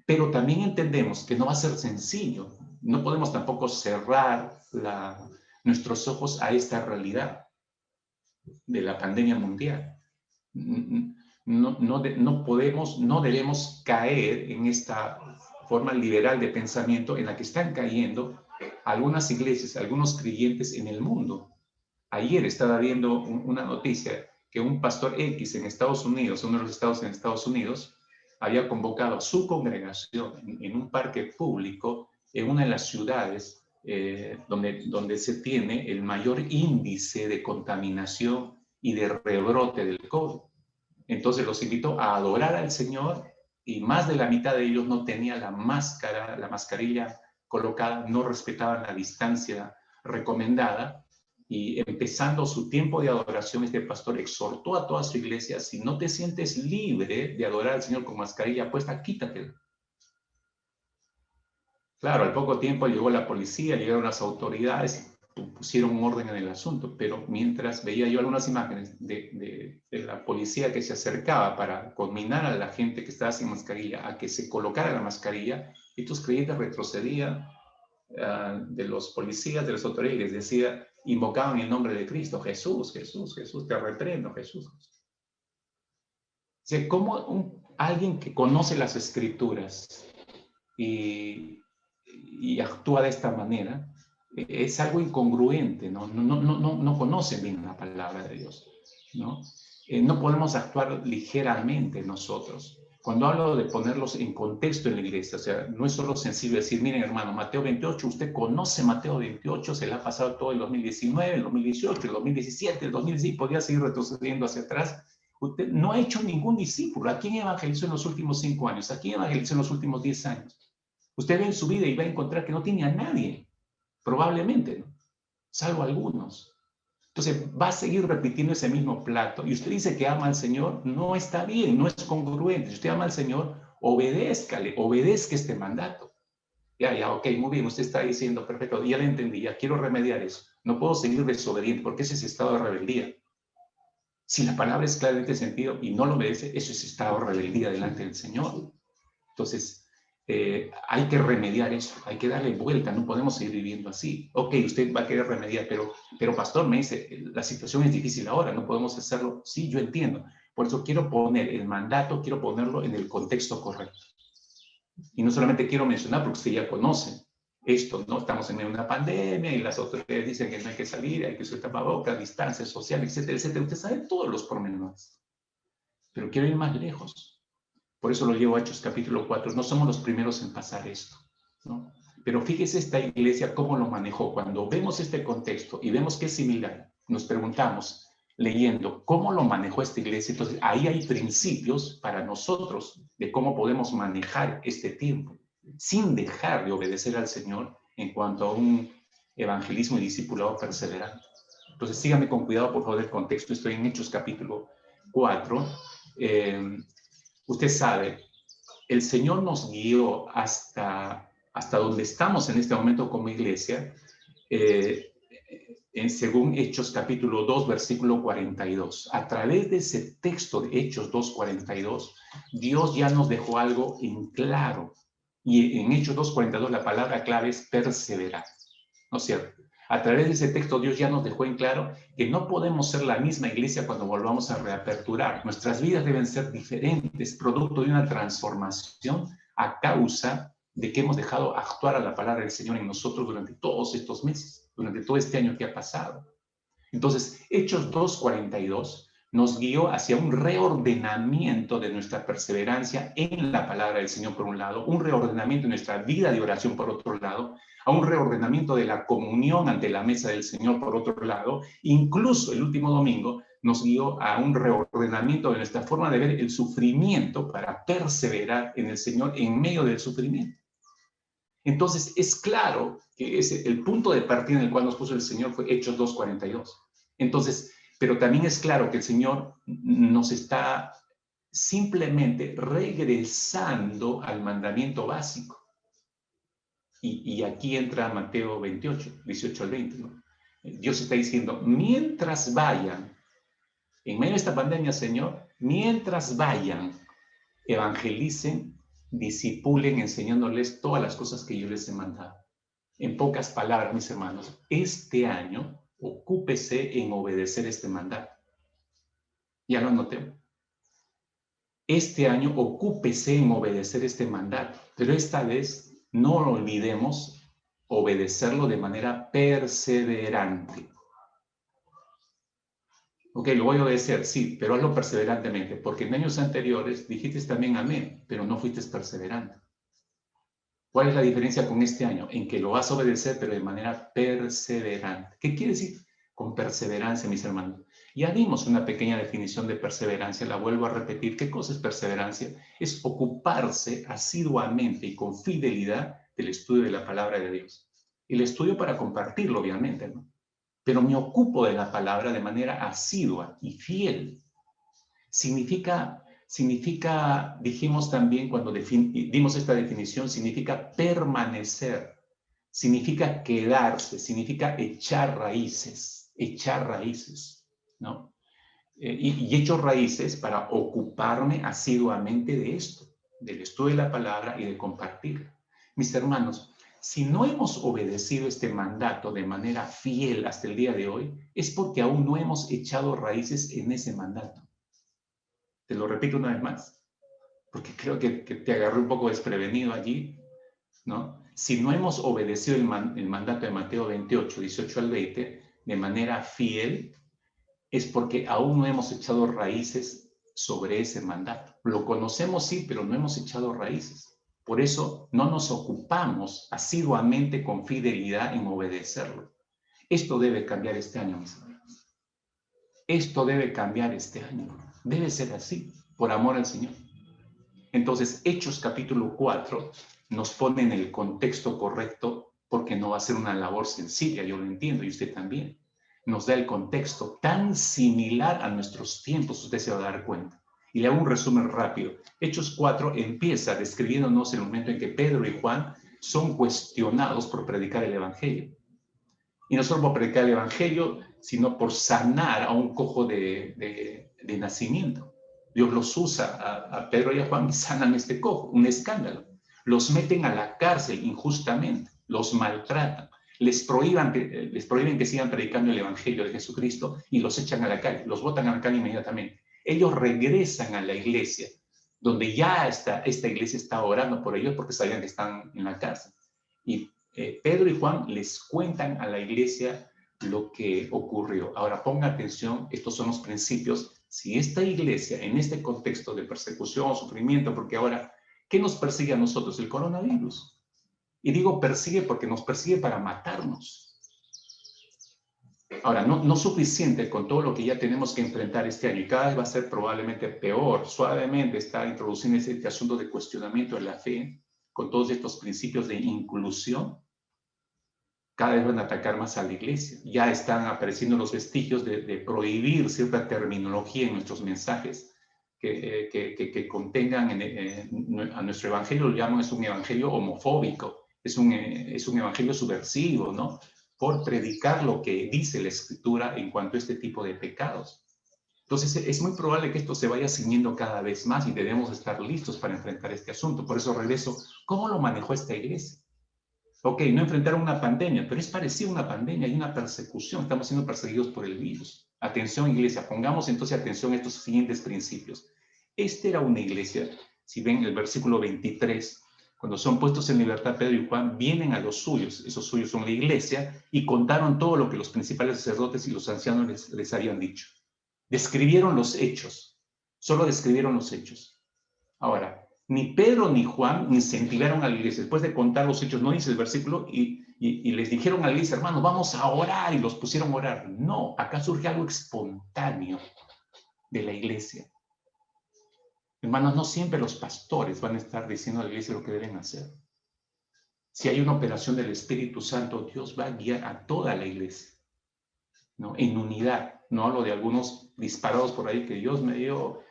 Pero también entendemos que no va a ser sencillo. No podemos tampoco cerrar nuestros ojos a esta realidad de la pandemia mundial. No debemos caer en esta forma liberal de pensamiento en la que están cayendo algunas iglesias, algunos creyentes en el mundo. Ayer estaba viendo una noticia que un pastor X en Estados Unidos, uno de los estados en Estados Unidos, había convocado a su congregación en un parque público en una de las ciudades donde se tiene el mayor índice de contaminación y de rebrote del COVID. Entonces los invitó a adorar al Señor y más de la mitad de ellos no tenía la mascarilla colocada, no respetaban la distancia recomendada, y empezando su tiempo de adoración, este pastor exhortó a toda su iglesia: si no te sientes libre de adorar al Señor con mascarilla puesta, quítatela. Claro, al poco tiempo llegó la policía, llegaron las autoridades y pusieron un orden en el asunto, pero mientras veía yo algunas imágenes de la policía que se acercaba para conminar a la gente que estaba sin mascarilla a que se colocara la mascarilla, estos creyentes retrocedían de los policías, de las autoridades, y les decía, invocaban el nombre de Cristo: Jesús, Jesús, Jesús, te reprendo, Jesús. O sea, ¿cómo alguien que conoce las Escrituras y actúa de esta manera? Es algo incongruente, ¿no? No conocen bien la palabra de Dios, ¿no? No podemos actuar ligeramente nosotros. Cuando hablo de ponerlos en contexto en la iglesia, o sea, no es solo sencillo decir, miren hermano, Mateo 28, usted conoce Mateo 28, se le ha pasado todo el 2019, el 2018, el 2017, el 2016, podría seguir retrocediendo hacia atrás. Usted no ha hecho ningún discípulo. ¿A quién evangelizó en los últimos 5 años? ¿A quién evangelizó en los últimos 10 años? Usted ve en su vida y va a encontrar que no tiene a nadie, probablemente, ¿no? Salvo algunos. Entonces va a seguir repitiendo ese mismo plato. Y usted dice que ama al Señor, no está bien, no es congruente. Si usted ama al Señor, obedézcale, obedezca este mandato. Ya, ok, muy bien, usted está diciendo, perfecto, ya le entendí, ya quiero remediar eso. No puedo seguir desobediente porque ese es estado de rebeldía. Si la palabra es clara en este sentido y no lo obedece, eso es estado de rebeldía delante del Señor. Entonces, hay que remediar eso, hay que darle vuelta, no podemos seguir viviendo así. Ok, usted va a querer remediar, pero pastor, me dice, la situación es difícil ahora, no podemos hacerlo. Sí, yo entiendo. Por eso quiero poner el mandato, quiero ponerlo en el contexto correcto. Y no solamente quiero mencionar, porque usted ya conoce esto, ¿no? Estamos en una pandemia y las autoridades dicen que no hay que salir, hay que usar tapabocas, distancia social, etcétera, etcétera. Usted sabe todos los pormenores. Pero quiero ir más lejos. Por eso lo llevo a Hechos capítulo 4. No somos los primeros en pasar esto, ¿no? Pero fíjese esta iglesia cómo lo manejó. Cuando vemos este contexto y vemos que es similar, nos preguntamos, leyendo cómo lo manejó esta iglesia, entonces ahí hay principios para nosotros de cómo podemos manejar este tiempo, sin dejar de obedecer al Señor en cuanto a un evangelismo y discipulado perseverante. Entonces síganme con cuidado, por favor, del contexto. Estoy en Hechos capítulo 4. Usted sabe, el Señor nos guió hasta donde estamos en este momento como iglesia, según Hechos capítulo 2, versículo 42. A través de ese texto de Hechos 2, 42, Dios ya nos dejó algo en claro. Y en Hechos 2, 42 la palabra clave es perseverar, ¿no es cierto? A través de ese texto Dios ya nos dejó en claro que no podemos ser la misma iglesia cuando volvamos a reaperturar. Nuestras vidas deben ser diferentes, producto de una transformación a causa de que hemos dejado actuar a la palabra del Señor en nosotros durante todos estos meses, durante todo este año que ha pasado. Entonces, Hechos 2:42 nos guió hacia un reordenamiento de nuestra perseverancia en la palabra del Señor por un lado, un reordenamiento de nuestra vida de oración por otro lado, a un reordenamiento de la comunión ante la mesa del Señor por otro lado. Incluso el último domingo nos guió a un reordenamiento de nuestra forma de ver el sufrimiento para perseverar en el Señor en medio del sufrimiento. Entonces, es claro que el punto de partida en el cual nos puso el Señor fue Hechos 2:42. Entonces, pero también es claro que el Señor nos está simplemente regresando al mandamiento básico. Y aquí entra Mateo 28, 18 al 20, ¿no? Dios está diciendo, mientras vayan, en medio de esta pandemia, Señor, mientras vayan, evangelicen, discipulen, enseñándoles todas las cosas que yo les he mandado. En pocas palabras, mis hermanos, este año ocúpese en obedecer este mandato. Ya lo anoté. Este año ocúpese en obedecer este mandato, pero esta vez no lo olvidemos obedecerlo de manera perseverante. Ok, lo voy a obedecer, sí, pero hazlo perseverantemente, porque en años anteriores dijiste también amén, pero no fuiste perseverante. ¿Cuál es la diferencia con este año? En que lo vas a obedecer, pero de manera perseverante. ¿Qué quiere decir con perseverancia, mis hermanos? Ya dimos una pequeña definición de perseverancia, la vuelvo a repetir. ¿Qué cosa es perseverancia? Es ocuparse asiduamente y con fidelidad del estudio de la palabra de Dios. El estudio para compartirlo, obviamente, ¿no? Pero me ocupo de la palabra de manera asidua y fiel. Significa Significa, dijimos también cuando dimos esta definición, significa permanecer, significa quedarse, significa echar raíces, ¿no? Y echo raíces para ocuparme asiduamente de esto, del estudio de la palabra y de compartir. Mis hermanos, si no hemos obedecido este mandato de manera fiel hasta el día de hoy, es porque aún no hemos echado raíces en ese mandato. Te lo repito una vez más, porque creo que te agarré un poco desprevenido allí, ¿no? Si no hemos obedecido el mandato de Mateo 28, 18 al 20, de manera fiel, es porque aún no hemos echado raíces sobre ese mandato. Lo conocemos, sí, pero no hemos echado raíces. Por eso no nos ocupamos asiduamente con fidelidad en obedecerlo. Esto debe cambiar este año, mis hermanos. Esto debe cambiar este año. Debe ser así, por amor al Señor. Entonces, Hechos capítulo 4 nos pone en el contexto correcto, porque no va a ser una labor sencilla, yo lo entiendo, y usted también. Nos da el contexto tan similar a nuestros tiempos, usted se va a dar cuenta. Y le hago un resumen rápido. Hechos 4 empieza describiéndonos el momento en que Pedro y Juan son cuestionados por predicar el Evangelio. Y no solo por predicar el Evangelio, sino por sanar a un cojo de nacimiento. Dios los usa a Pedro y a Juan y sanan este cojo, un escándalo. Los meten a la cárcel injustamente, los maltratan, les prohíben que sigan predicando el Evangelio de Jesucristo y los echan a la calle, los botan a la calle inmediatamente. Ellos regresan a la iglesia, donde ya esta iglesia está orando por ellos porque sabían que están en la cárcel. Y Pedro y Juan les cuentan a la iglesia lo que ocurrió. Ahora, ponga atención, estos son los principios. Si esta iglesia, en este contexto de persecución, sufrimiento, porque ahora, ¿qué nos persigue a nosotros? El coronavirus. Y digo persigue porque nos persigue para matarnos. Ahora, no suficiente con todo lo que ya tenemos que enfrentar este año, y cada vez va a ser probablemente peor. Suavemente está introduciendo este asunto de cuestionamiento de la fe, con todos estos principios de inclusión. Cada vez van a atacar más a la iglesia. Ya están apareciendo los vestigios de prohibir cierta terminología en nuestros mensajes que contengan a nuestro evangelio. Lo llaman, es un evangelio homofóbico, es un evangelio subversivo, ¿no? Por predicar lo que dice la Escritura en cuanto a este tipo de pecados. Entonces, es muy probable que esto se vaya ciñendo cada vez más y debemos estar listos para enfrentar este asunto. Por eso regreso, ¿cómo lo manejó esta iglesia? Ok, no enfrentaron una pandemia, pero es parecido a una pandemia, hay una persecución, estamos siendo perseguidos por el virus. Atención, iglesia, pongamos entonces atención a estos siguientes principios. Esta era una iglesia, si ven el versículo 23, cuando son puestos en libertad Pedro y Juan, vienen a los suyos, esos suyos son la iglesia, y contaron todo lo que los principales sacerdotes y los ancianos les habían dicho. Describieron los hechos, solo describieron los hechos. Ahora, ni Pedro ni Juan incentivaron a la iglesia. Después de contar los hechos, no dice el versículo, y les dijeron a la iglesia, hermanos, vamos a orar, y los pusieron a orar. No, acá surge algo espontáneo de la iglesia. Hermanos, no siempre los pastores van a estar diciendo a la iglesia lo que deben hacer. Si hay una operación del Espíritu Santo, Dios va a guiar a toda la iglesia, ¿no? En unidad. No hablo de algunos disparados por ahí que Dios me dio.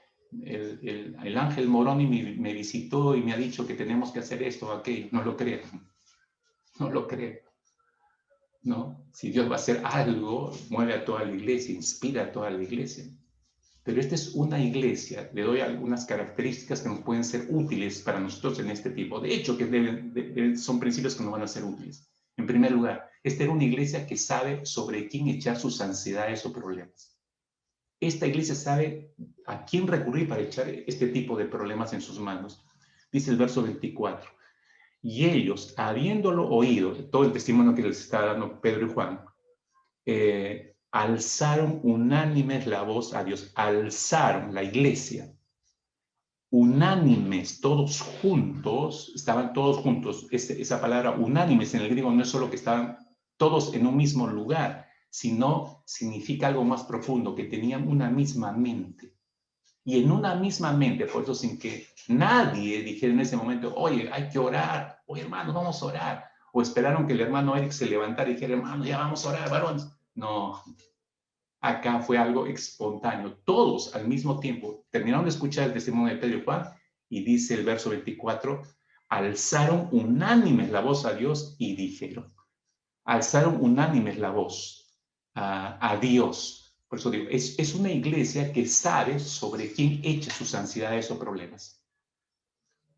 El ángel Moroni me visitó y me ha dicho que tenemos que hacer esto o aquello. No lo creo. No lo creo. ¿No? Si Dios va a hacer algo, mueve a toda la iglesia, inspira a toda la iglesia. Pero esta es una iglesia, le doy algunas características que nos pueden ser útiles para nosotros en este tipo. De hecho, que son principios que nos van a ser útiles. En primer lugar, esta era una iglesia que sabe sobre quién echar sus ansiedades o problemas. Esta iglesia sabe a quién recurrir para echar este tipo de problemas en sus manos. Dice el verso 24. Y ellos, habiéndolo oído, todo el testimonio que les está dando Pedro y Juan, alzaron unánimes la voz a Dios. Alzaron la iglesia. Unánimes, todos juntos, estaban todos juntos. Esa palabra unánimes en el griego no es solo que estaban todos en un mismo lugar, sino significa algo más profundo, que tenían una misma mente. Y en una misma mente, por eso sin que nadie dijera en ese momento, oye, hay que orar, oye, hermano, vamos a orar. O esperaron que el hermano Eric se levantara y dijera, hermano, ya vamos a orar, varones. No, Acá fue algo espontáneo. Todos al mismo tiempo terminaron de escuchar el testimonio de Pedro y Juan y dice el verso 24, alzaron unánimes la voz a Dios y dijeron, alzaron unánimes la voz a Dios. Por eso digo, es una iglesia que sabe sobre quién echa sus ansiedades o problemas.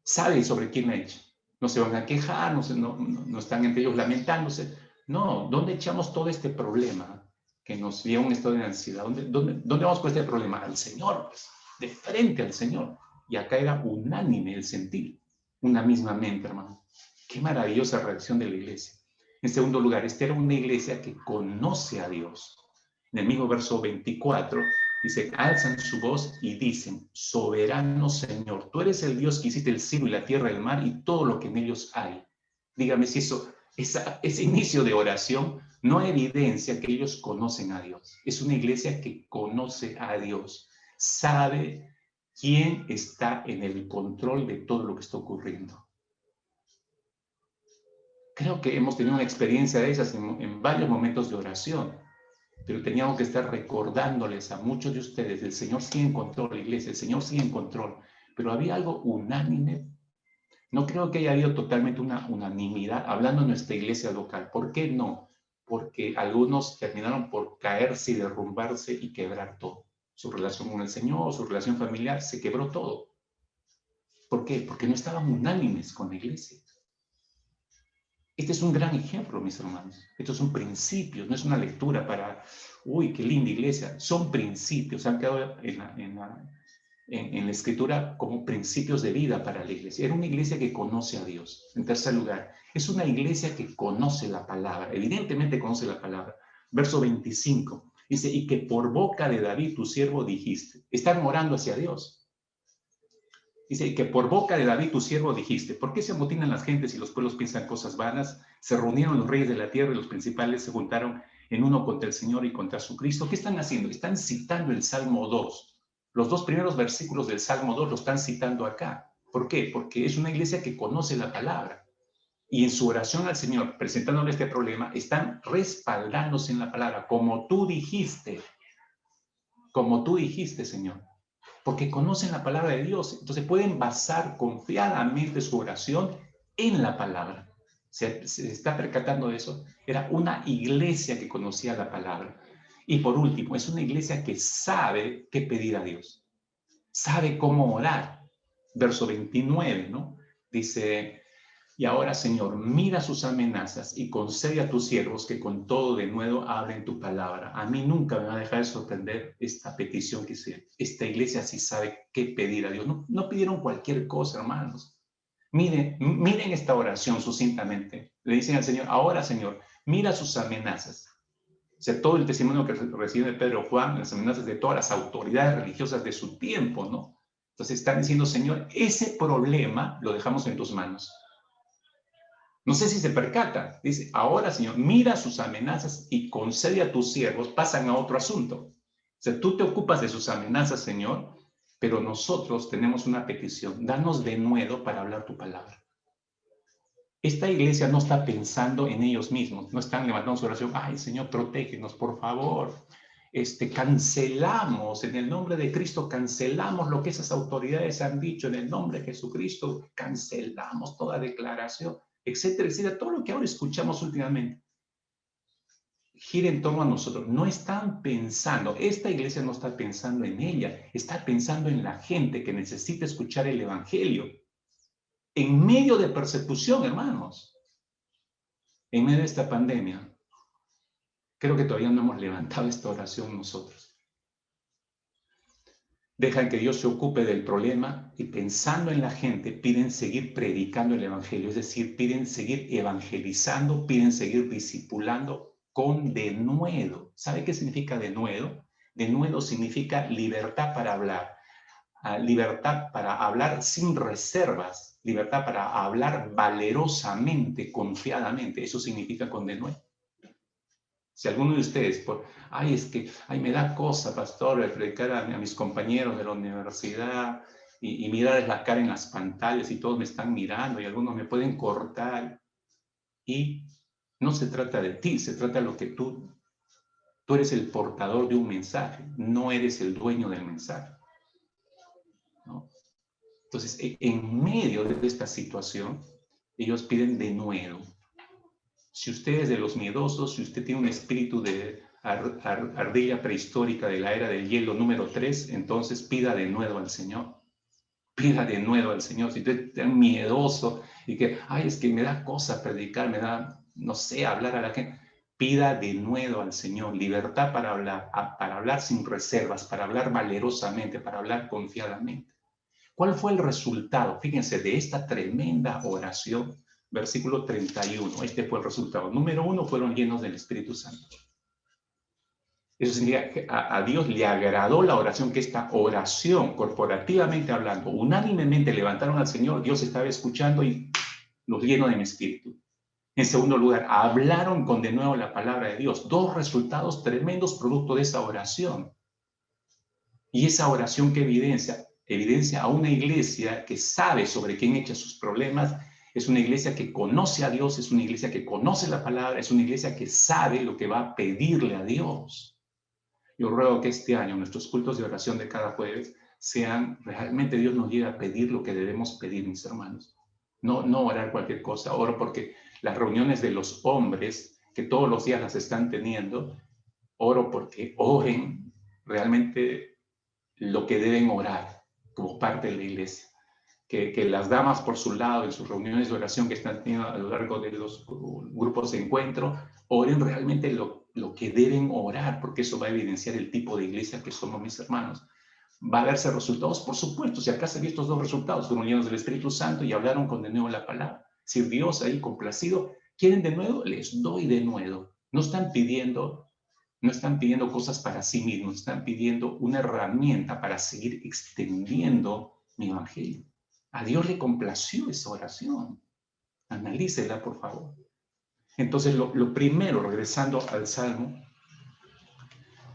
Sabe sobre quién la echa. No se van a quejar, no están entre ellos lamentándose. No, ¿dónde echamos todo este problema que nos lleva a un estado de ansiedad? ¿Dónde vamos con este problema? Al Señor, pues, de frente al Señor. Y acá era unánime el sentir, una misma mente, hermano. Qué maravillosa reacción de la iglesia. En segundo lugar, esta era una iglesia que conoce a Dios. En el mismo verso 24, dice, alzan su voz y dicen, soberano Señor, tú eres el Dios que hiciste el cielo y la tierra, el mar y todo lo que en ellos hay. Dígame si ese inicio de oración no evidencia que ellos conocen a Dios. Es una iglesia que conoce a Dios, sabe quién está en el control de todo lo que está ocurriendo. Creo que hemos tenido una experiencia de esas en varios momentos de oración. Pero teníamos que estar recordándoles a muchos de ustedes, el Señor sigue en control, la iglesia, el Señor sigue en control. Pero había algo unánime. No creo que haya habido totalmente una unanimidad hablando en nuestra iglesia local. ¿Por qué no? Porque algunos terminaron por caerse y derrumbarse y quebrar todo. Su relación con el Señor, su relación familiar, se quebró todo. ¿Por qué? Porque no estaban unánimes con la iglesia. Este es un gran ejemplo, mis hermanos. Estos son principios, no es una lectura para, uy, qué linda iglesia. Son principios, han quedado en la escritura como principios de vida para la iglesia. Era una iglesia que conoce a Dios. En tercer lugar, es una iglesia que conoce la palabra, evidentemente conoce la palabra. Verso 25, dice, y que por boca de David, tu siervo, dijiste. Están orando hacia Dios. Dice que por boca de David tu siervo dijiste, ¿por qué se amotinan las gentes y los pueblos piensan cosas vanas? Se reunieron los reyes de la tierra y los principales se juntaron en uno contra el Señor y contra su Cristo. ¿Qué están haciendo? Están citando el Salmo 2. Los dos primeros versículos del Salmo 2 lo están citando acá. ¿Por qué? Porque es una iglesia que conoce la palabra. Y en su oración al Señor, presentándole este problema, están respaldándose en la palabra, como tú dijiste, Señor. Porque conocen la palabra de Dios, entonces pueden basar confiadamente su oración en la palabra. ¿Se está percatando de eso? Era una iglesia que conocía la palabra. Y por último, es una iglesia que sabe qué pedir a Dios, sabe cómo orar. Verso 29, ¿no? Dice, y ahora, Señor, mira sus amenazas y concede a tus siervos que con todo de nuevo hablen tu palabra. A mí nunca me va a dejar de sorprender esta petición que hice. Esta iglesia sí sabe qué pedir a Dios. No pidieron cualquier cosa, hermanos. Miren esta oración sucintamente. Le dicen al Señor, ahora, Señor, mira sus amenazas. O sea, todo el testimonio que recibe Pedro Juan, las amenazas de todas las autoridades religiosas de su tiempo, ¿no? Entonces están diciendo, Señor, ese problema lo dejamos en tus manos. No sé si se percata. Dice, ahora, Señor, mira sus amenazas y concede a tus siervos, pasan a otro asunto. O sea, tú te ocupas de sus amenazas, Señor, pero nosotros tenemos una petición. Danos de nuevo para hablar tu palabra. Esta iglesia no está pensando en ellos mismos, no están levantando su oración. Ay, Señor, protégenos, por favor. Cancelamos, en el nombre de Cristo, cancelamos lo que esas autoridades han dicho, en el nombre de Jesucristo, cancelamos toda declaración, etcétera, etcétera. Todo lo que ahora escuchamos últimamente gira en torno a nosotros. No están pensando, esta iglesia no está pensando en ella, está pensando en la gente que necesita escuchar el evangelio. En medio de persecución, hermanos, en medio de esta pandemia, creo que todavía no hemos levantado esta oración nosotros. Dejan que Dios se ocupe del problema y pensando en la gente piden seguir predicando el evangelio, es decir, piden seguir evangelizando, piden seguir discipulando con denuedo. ¿Sabe qué significa denuedo? Denuedo significa libertad para hablar, libertad para hablar sin reservas, libertad para hablar valerosamente, confiadamente. Eso significa con denuedo. Si alguno de ustedes, me da cosa, pastor, el predicar a mis compañeros de la universidad y mirarles la cara en las pantallas y todos me están mirando y algunos me pueden cortar. Y no se trata de ti, se trata de lo que tú Tú eres el portador de un mensaje, no eres el dueño del mensaje, ¿no? Entonces, en medio de esta situación, ellos piden denuedo. Si usted es de los miedosos, si usted tiene un espíritu de ardilla prehistórica de la era del hielo número 3, entonces pida denuedo al Señor. Pida denuedo al Señor. Si usted es tan miedoso y que, ay, es que me da cosa predicar, me da, no sé, hablar a la gente, pida denuedo al Señor, libertad para hablar sin reservas, para hablar valerosamente, para hablar confiadamente. ¿Cuál fue el resultado? Fíjense, de esta tremenda oración, versículo 31. Este fue el resultado. Número 1, fueron llenos del Espíritu Santo. Eso significa que a Dios le agradó la oración, que esta oración, corporativamente hablando, unánimemente levantaron al Señor, Dios estaba escuchando y los llenó de mi espíritu. En segundo lugar, hablaron con de nuevo la palabra de Dios. Dos resultados tremendos producto de esa oración. Y esa oración que evidencia a una iglesia que sabe sobre quién echa sus problemas, es una iglesia que conoce a Dios, es una iglesia que conoce la palabra, es una iglesia que sabe lo que va a pedirle a Dios. Yo ruego que este año nuestros cultos de oración de cada jueves sean, realmente Dios nos lleve a pedir lo que debemos pedir, mis hermanos. No orar cualquier cosa. Oro porque las reuniones de los hombres, que todos los días las están teniendo, oro porque oren realmente lo que deben orar como parte de la iglesia. Que las damas por su lado, en sus reuniones de oración que están teniendo a lo largo de los grupos de encuentro, oren realmente lo que deben orar, porque eso va a evidenciar el tipo de iglesia que somos, mis hermanos. ¿Va a verse resultados? Por supuesto. Si acá se han visto estos dos resultados, fueron llenos del Espíritu Santo y hablaron con de nuevo la palabra. Si Dios ahí complacido, ¿quieren de nuevo? Les doy de nuevo. No están pidiendo cosas para sí mismos, están pidiendo una herramienta para seguir extendiendo mi evangelio. A Dios le complació esa oración. Analícela, por favor. Entonces, lo primero, regresando al Salmo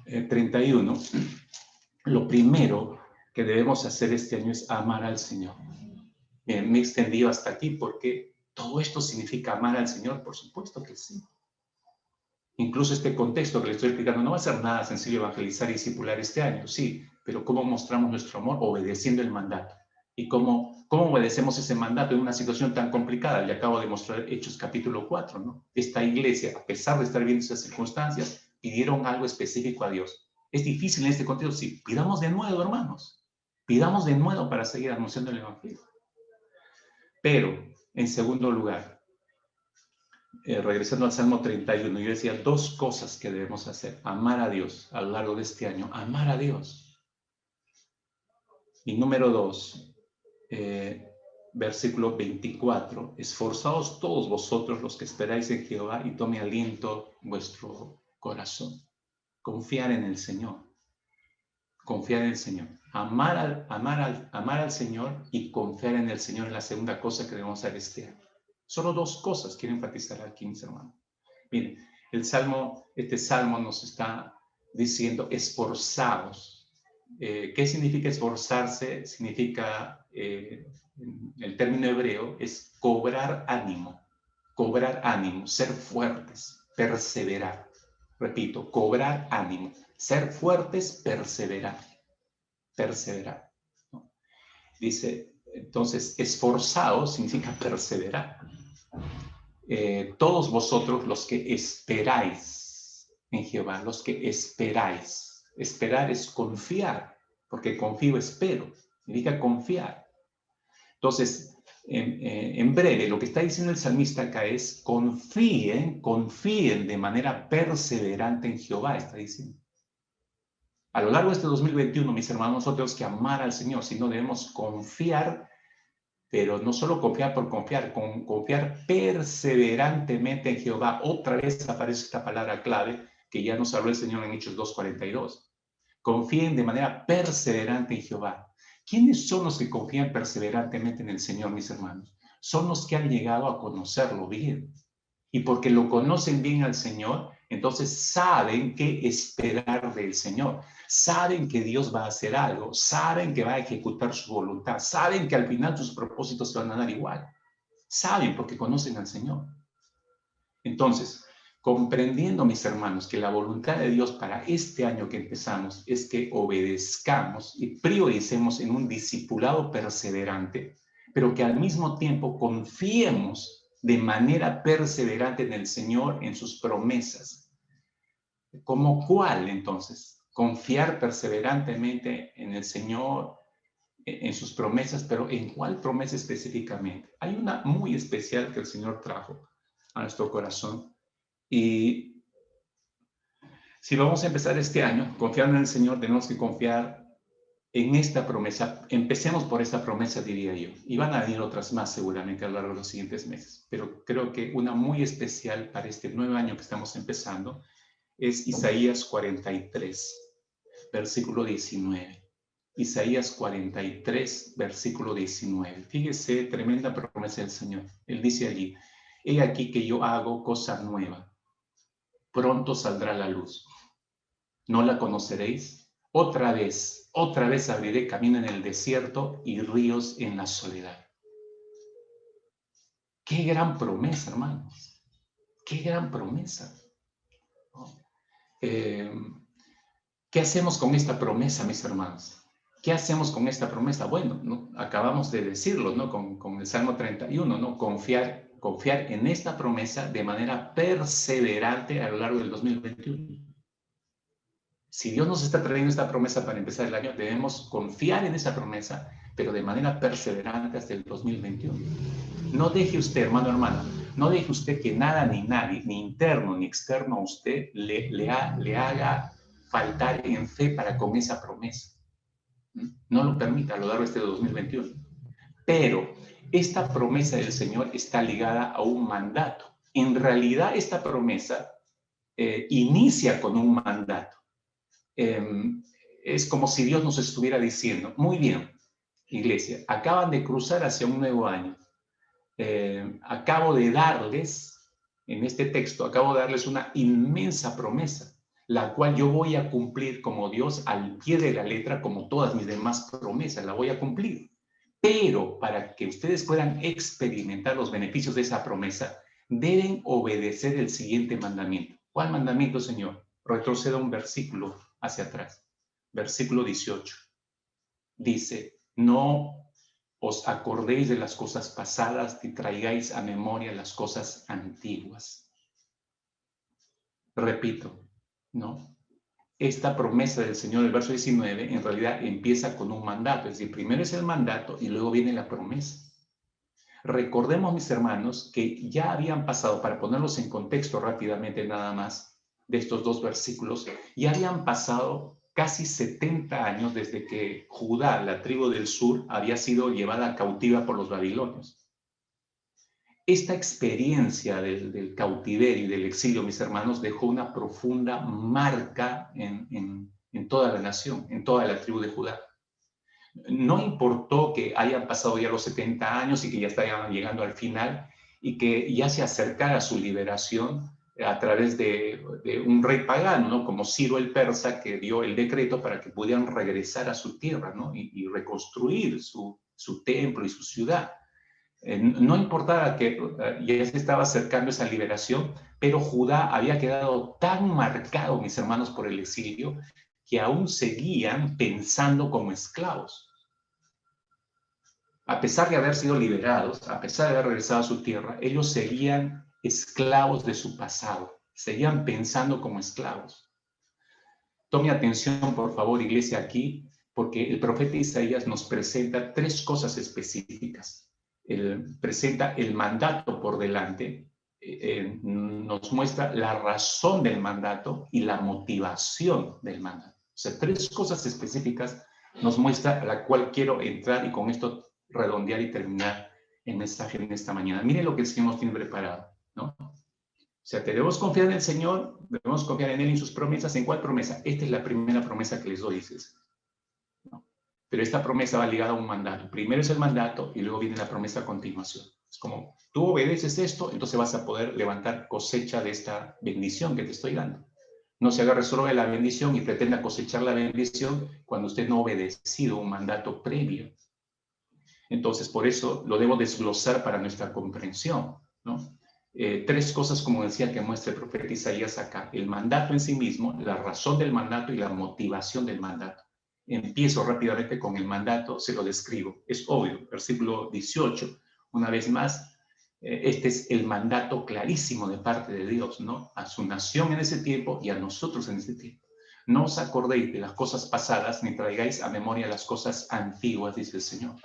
31, lo primero que debemos hacer este año es amar al Señor. Me he extendido hasta aquí porque todo esto significa amar al Señor, por supuesto que sí. Incluso este contexto que le estoy explicando, no va a ser nada sencillo evangelizar y discipular este año, sí, pero ¿cómo mostramos nuestro amor? Obedeciendo el mandato. ¿Y cómo obedecemos ese mandato en una situación tan complicada? Le acabo de mostrar Hechos capítulo 4, ¿no? Esta iglesia, a pesar de estar viendo esas circunstancias, pidieron algo específico a Dios. ¿Es difícil en este contexto? Sí, pidamos de nuevo, hermanos. Pidamos de nuevo para seguir anunciando el evangelio. Pero, en segundo lugar, regresando al Salmo 31, yo decía dos cosas que debemos hacer. Amar a Dios a lo largo de este año. Amar a Dios. Y número 2, versículo 24. Esforzaos todos vosotros los que esperáis en Jehová y tome aliento vuestro corazón. Confiar en el Señor. Confiar en el Señor. Amar al Señor y confiar en el Señor es la segunda cosa que debemos hacer este año. Solo dos cosas quiero enfatizar aquí, mis hermanos. Miren, este salmo nos está diciendo esforzados. ¿Qué significa esforzarse? Significa, el término hebreo es cobrar ánimo, ser fuertes, perseverar. Repito, cobrar ánimo, ser fuertes, perseverar. ¿No? Dice, entonces, esforzados significa perseverar. Todos vosotros los que esperáis en Jehová, los que esperáis. Esperar es confiar, porque confío, espero. Significa confiar. Entonces, en breve, lo que está diciendo el salmista acá es confíen de manera perseverante en Jehová, está diciendo. A lo largo de este 2021, mis hermanos, nosotros tenemos que amar al Señor, sino debemos confiar, pero no solo confiar por confiar, confiar perseverantemente en Jehová. Otra vez aparece esta palabra clave que ya nos habló el Señor en Hechos 2:42. Confíen de manera perseverante en Jehová. ¿Quiénes son los que confían perseverantemente en el Señor, mis hermanos? Son los que han llegado a conocerlo bien. Y porque lo conocen bien al Señor, entonces saben qué esperar del Señor. Saben que Dios va a hacer algo, saben que va a ejecutar su voluntad, saben que al final sus propósitos se van a dar igual. Saben porque conocen al Señor. Entonces, comprendiendo, mis hermanos, que la voluntad de Dios para este año que empezamos es que obedezcamos y prioricemos en un discipulado perseverante, pero que al mismo tiempo confiemos de manera perseverante en el Señor, en sus promesas. ¿Cómo cuál, entonces? Confiar perseverantemente en el Señor, en sus promesas, pero ¿en cuál promesa específicamente? Hay una muy especial que el Señor trajo a nuestro corazón. Y si vamos a empezar este año confiando en el Señor, tenemos que confiar en esta promesa. Empecemos por esta promesa, diría yo. Y van a venir otras más seguramente a lo largo de los siguientes meses. Pero creo que una muy especial para este nuevo año que estamos empezando es Isaías 43, versículo 19. Isaías 43, versículo 19. Fíjese, tremenda promesa del Señor. Él dice allí, he aquí que yo hago cosa nueva. Pronto saldrá la luz. ¿No la conoceréis? Otra vez abriré camino en el desierto y ríos en la soledad. Qué gran promesa, hermanos. Qué gran promesa. ¿Qué hacemos con esta promesa, mis hermanos? ¿Qué hacemos con esta promesa? Bueno, ¿no? Acabamos de decirlo, ¿no? Con el Salmo 31, ¿no? Confiar en esta promesa de manera perseverante a lo largo del 2021. Si Dios nos está trayendo esta promesa para empezar el año, debemos confiar en esa promesa, pero de manera perseverante hasta el 2021. No deje usted, hermana, no deje usted que nada ni nadie, ni interno ni externo a usted, le haga faltar en fe para con esa promesa. No lo permita a lo largo de este 2021. Pero esta promesa del Señor está ligada a un mandato. En realidad, esta promesa inicia con un mandato. Es como si Dios nos estuviera diciendo, muy bien, iglesia, acaban de cruzar hacia un nuevo año. Acabo de darles, en este texto, acabo de darles una inmensa promesa, la cual yo voy a cumplir como Dios al pie de la letra, como todas mis demás promesas, la voy a cumplir. Pero para que ustedes puedan experimentar los beneficios de esa promesa, deben obedecer el siguiente mandamiento. ¿Cuál mandamiento, Señor? Retroceda un versículo hacia atrás. Versículo 18. Dice, no os acordéis de las cosas pasadas y traigáis a memoria las cosas antiguas. Repito, ¿no? Esta promesa del Señor, el verso 19, en realidad empieza con un mandato. Es decir, primero es el mandato y luego viene la promesa. Recordemos, mis hermanos, que ya habían pasado, para ponerlos en contexto rápidamente nada más, de estos dos versículos, ya habían pasado casi 70 años desde que Judá, la tribu del sur, había sido llevada cautiva por los babilonios. Esta experiencia del cautiverio y del exilio, mis hermanos, dejó una profunda marca en toda la nación, en toda la tribu de Judá. No importó que hayan pasado ya los 70 años y que ya estaban llegando al final y que ya se acercara su liberación a través de un rey pagano, ¿no? Como Ciro el Persa, que dio el decreto para que pudieran regresar a su tierra, ¿no? y reconstruir su templo y su ciudad. No importaba que ya se estaba acercando esa liberación, pero Judá había quedado tan marcado, mis hermanos, por el exilio, que aún seguían pensando como esclavos. A pesar de haber sido liberados, a pesar de haber regresado a su tierra, ellos seguían esclavos de su pasado, seguían pensando como esclavos. Tome atención, por favor, iglesia, aquí, porque el profeta Isaías nos presenta tres cosas específicas. Él presenta el mandato por delante, nos muestra la razón del mandato y la motivación del mandato. O sea, tres cosas específicas nos muestra la cual quiero entrar y con esto redondear y terminar el mensaje en esta mañana. Miren lo que el Señor nos tiene preparado, ¿no? O sea, debemos confiar en el Señor, debemos confiar en Él y en sus promesas. ¿En cuál promesa? Esta es la primera promesa que les doy, dices. ¿No? Pero esta promesa va ligada a un mandato. Primero es el mandato y luego viene la promesa a continuación. Es como, tú obedeces esto, entonces vas a poder levantar cosecha de esta bendición que te estoy dando. No se agarre solo de la bendición y pretenda cosechar la bendición cuando usted no ha obedecido un mandato previo. Entonces, por eso lo debo desglosar para nuestra comprensión, ¿no? tres cosas, como decía, que muestra el profeta Isaías acá. El mandato en sí mismo, la razón del mandato y la motivación del mandato. Empiezo rápidamente con el mandato, se lo describo. Es obvio, versículo 18, una vez más, este es el mandato clarísimo de parte de Dios, ¿no? A su nación en ese tiempo y a nosotros en ese tiempo. No os acordéis de las cosas pasadas, ni traigáis a memoria las cosas antiguas, dice el Señor.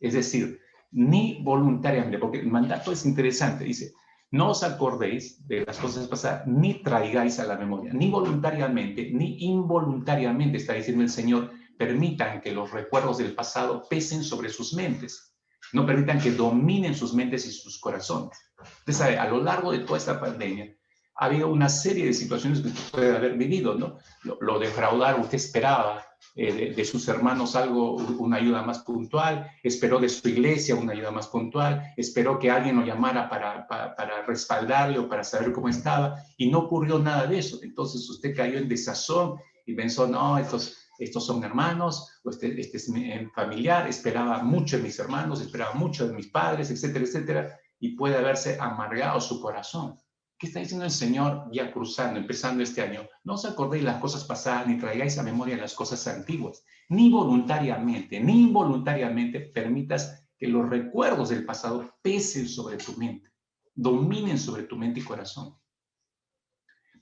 Es decir, ni voluntariamente, porque el mandato es interesante, dice, no os acordéis de las cosas pasadas, ni traigáis a la memoria, ni voluntariamente, ni involuntariamente, está diciendo el Señor, permitan que los recuerdos del pasado pesen sobre sus mentes. No permitan que dominen sus mentes y sus corazones. Usted sabe, a lo largo de toda esta pandemia, ha habido una serie de situaciones que usted puede haber vivido, ¿no? Lo defraudaron, usted esperaba de sus hermanos algo, una ayuda más puntual, esperó de su iglesia una ayuda más puntual, esperó que alguien lo llamara para respaldarle o para saber cómo estaba, y no ocurrió nada de eso. Entonces usted cayó en desazón y pensó, no, estos son hermanos, o este es mi familiar, esperaba mucho de mis hermanos, esperaba mucho de mis padres, etcétera, etcétera, y puede haberse amargado su corazón. ¿Qué está diciendo el Señor ya cruzando, empezando este año? No os acordéis las cosas pasadas, ni traigáis a memoria las cosas antiguas, ni voluntariamente, ni involuntariamente permitas que los recuerdos del pasado pesen sobre tu mente, dominen sobre tu mente y corazón.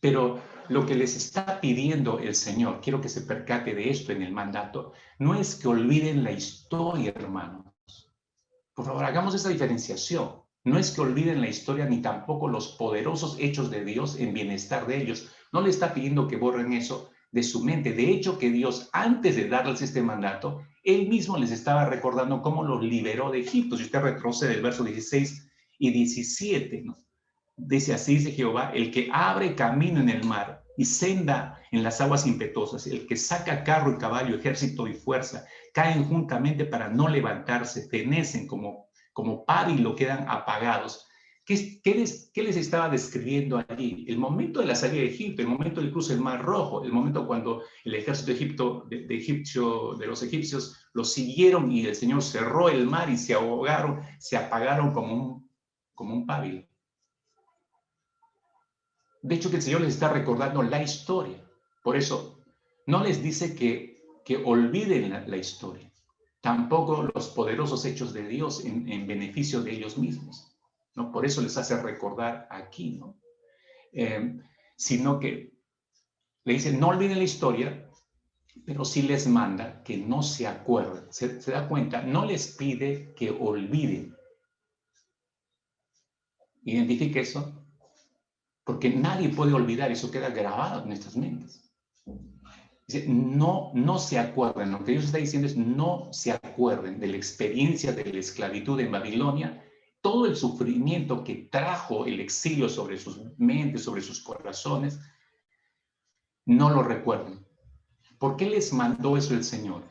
Pero lo que les está pidiendo el Señor, quiero que se percate de esto en el mandato, no es que olviden la historia, hermanos. Por favor, hagamos esa diferenciación. No es que olviden la historia ni tampoco los poderosos hechos de Dios en bienestar de ellos. No le está pidiendo que borren eso de su mente. De hecho, que Dios, antes de darles este mandato, Él mismo les estaba recordando cómo los liberó de Egipto. Si usted retrocede el verso 16 y 17, ¿no? Dice así, dice Jehová, el que abre camino en el mar y senda en las aguas impetuosas, el que saca carro y caballo, ejército y fuerza, caen juntamente para no levantarse, fenecen como pábilo, quedan apagados. ¿Qué les estaba describiendo allí? El momento de la salida de Egipto, el momento del cruce del Mar Rojo, el momento cuando el ejército de los egipcios los siguieron y el Señor cerró el mar y se ahogaron, se apagaron como un pábilo. De hecho, que el Señor les está recordando la historia. Por eso, no les dice que olviden la historia. Tampoco los poderosos hechos de Dios en beneficio de ellos mismos, ¿no? Por eso les hace recordar aquí, ¿no? Sino que le dice, no olviden la historia, pero sí les manda que no se acuerden. ¿Se da cuenta? No les pide que olviden. Identifique eso, porque nadie puede olvidar, eso queda grabado en nuestras mentes. Dice, no se acuerden, lo que Dios está diciendo es no se acuerden de la experiencia de la esclavitud en Babilonia, todo el sufrimiento que trajo el exilio sobre sus mentes, sobre sus corazones, no lo recuerden. ¿Por qué les mandó eso el Señor?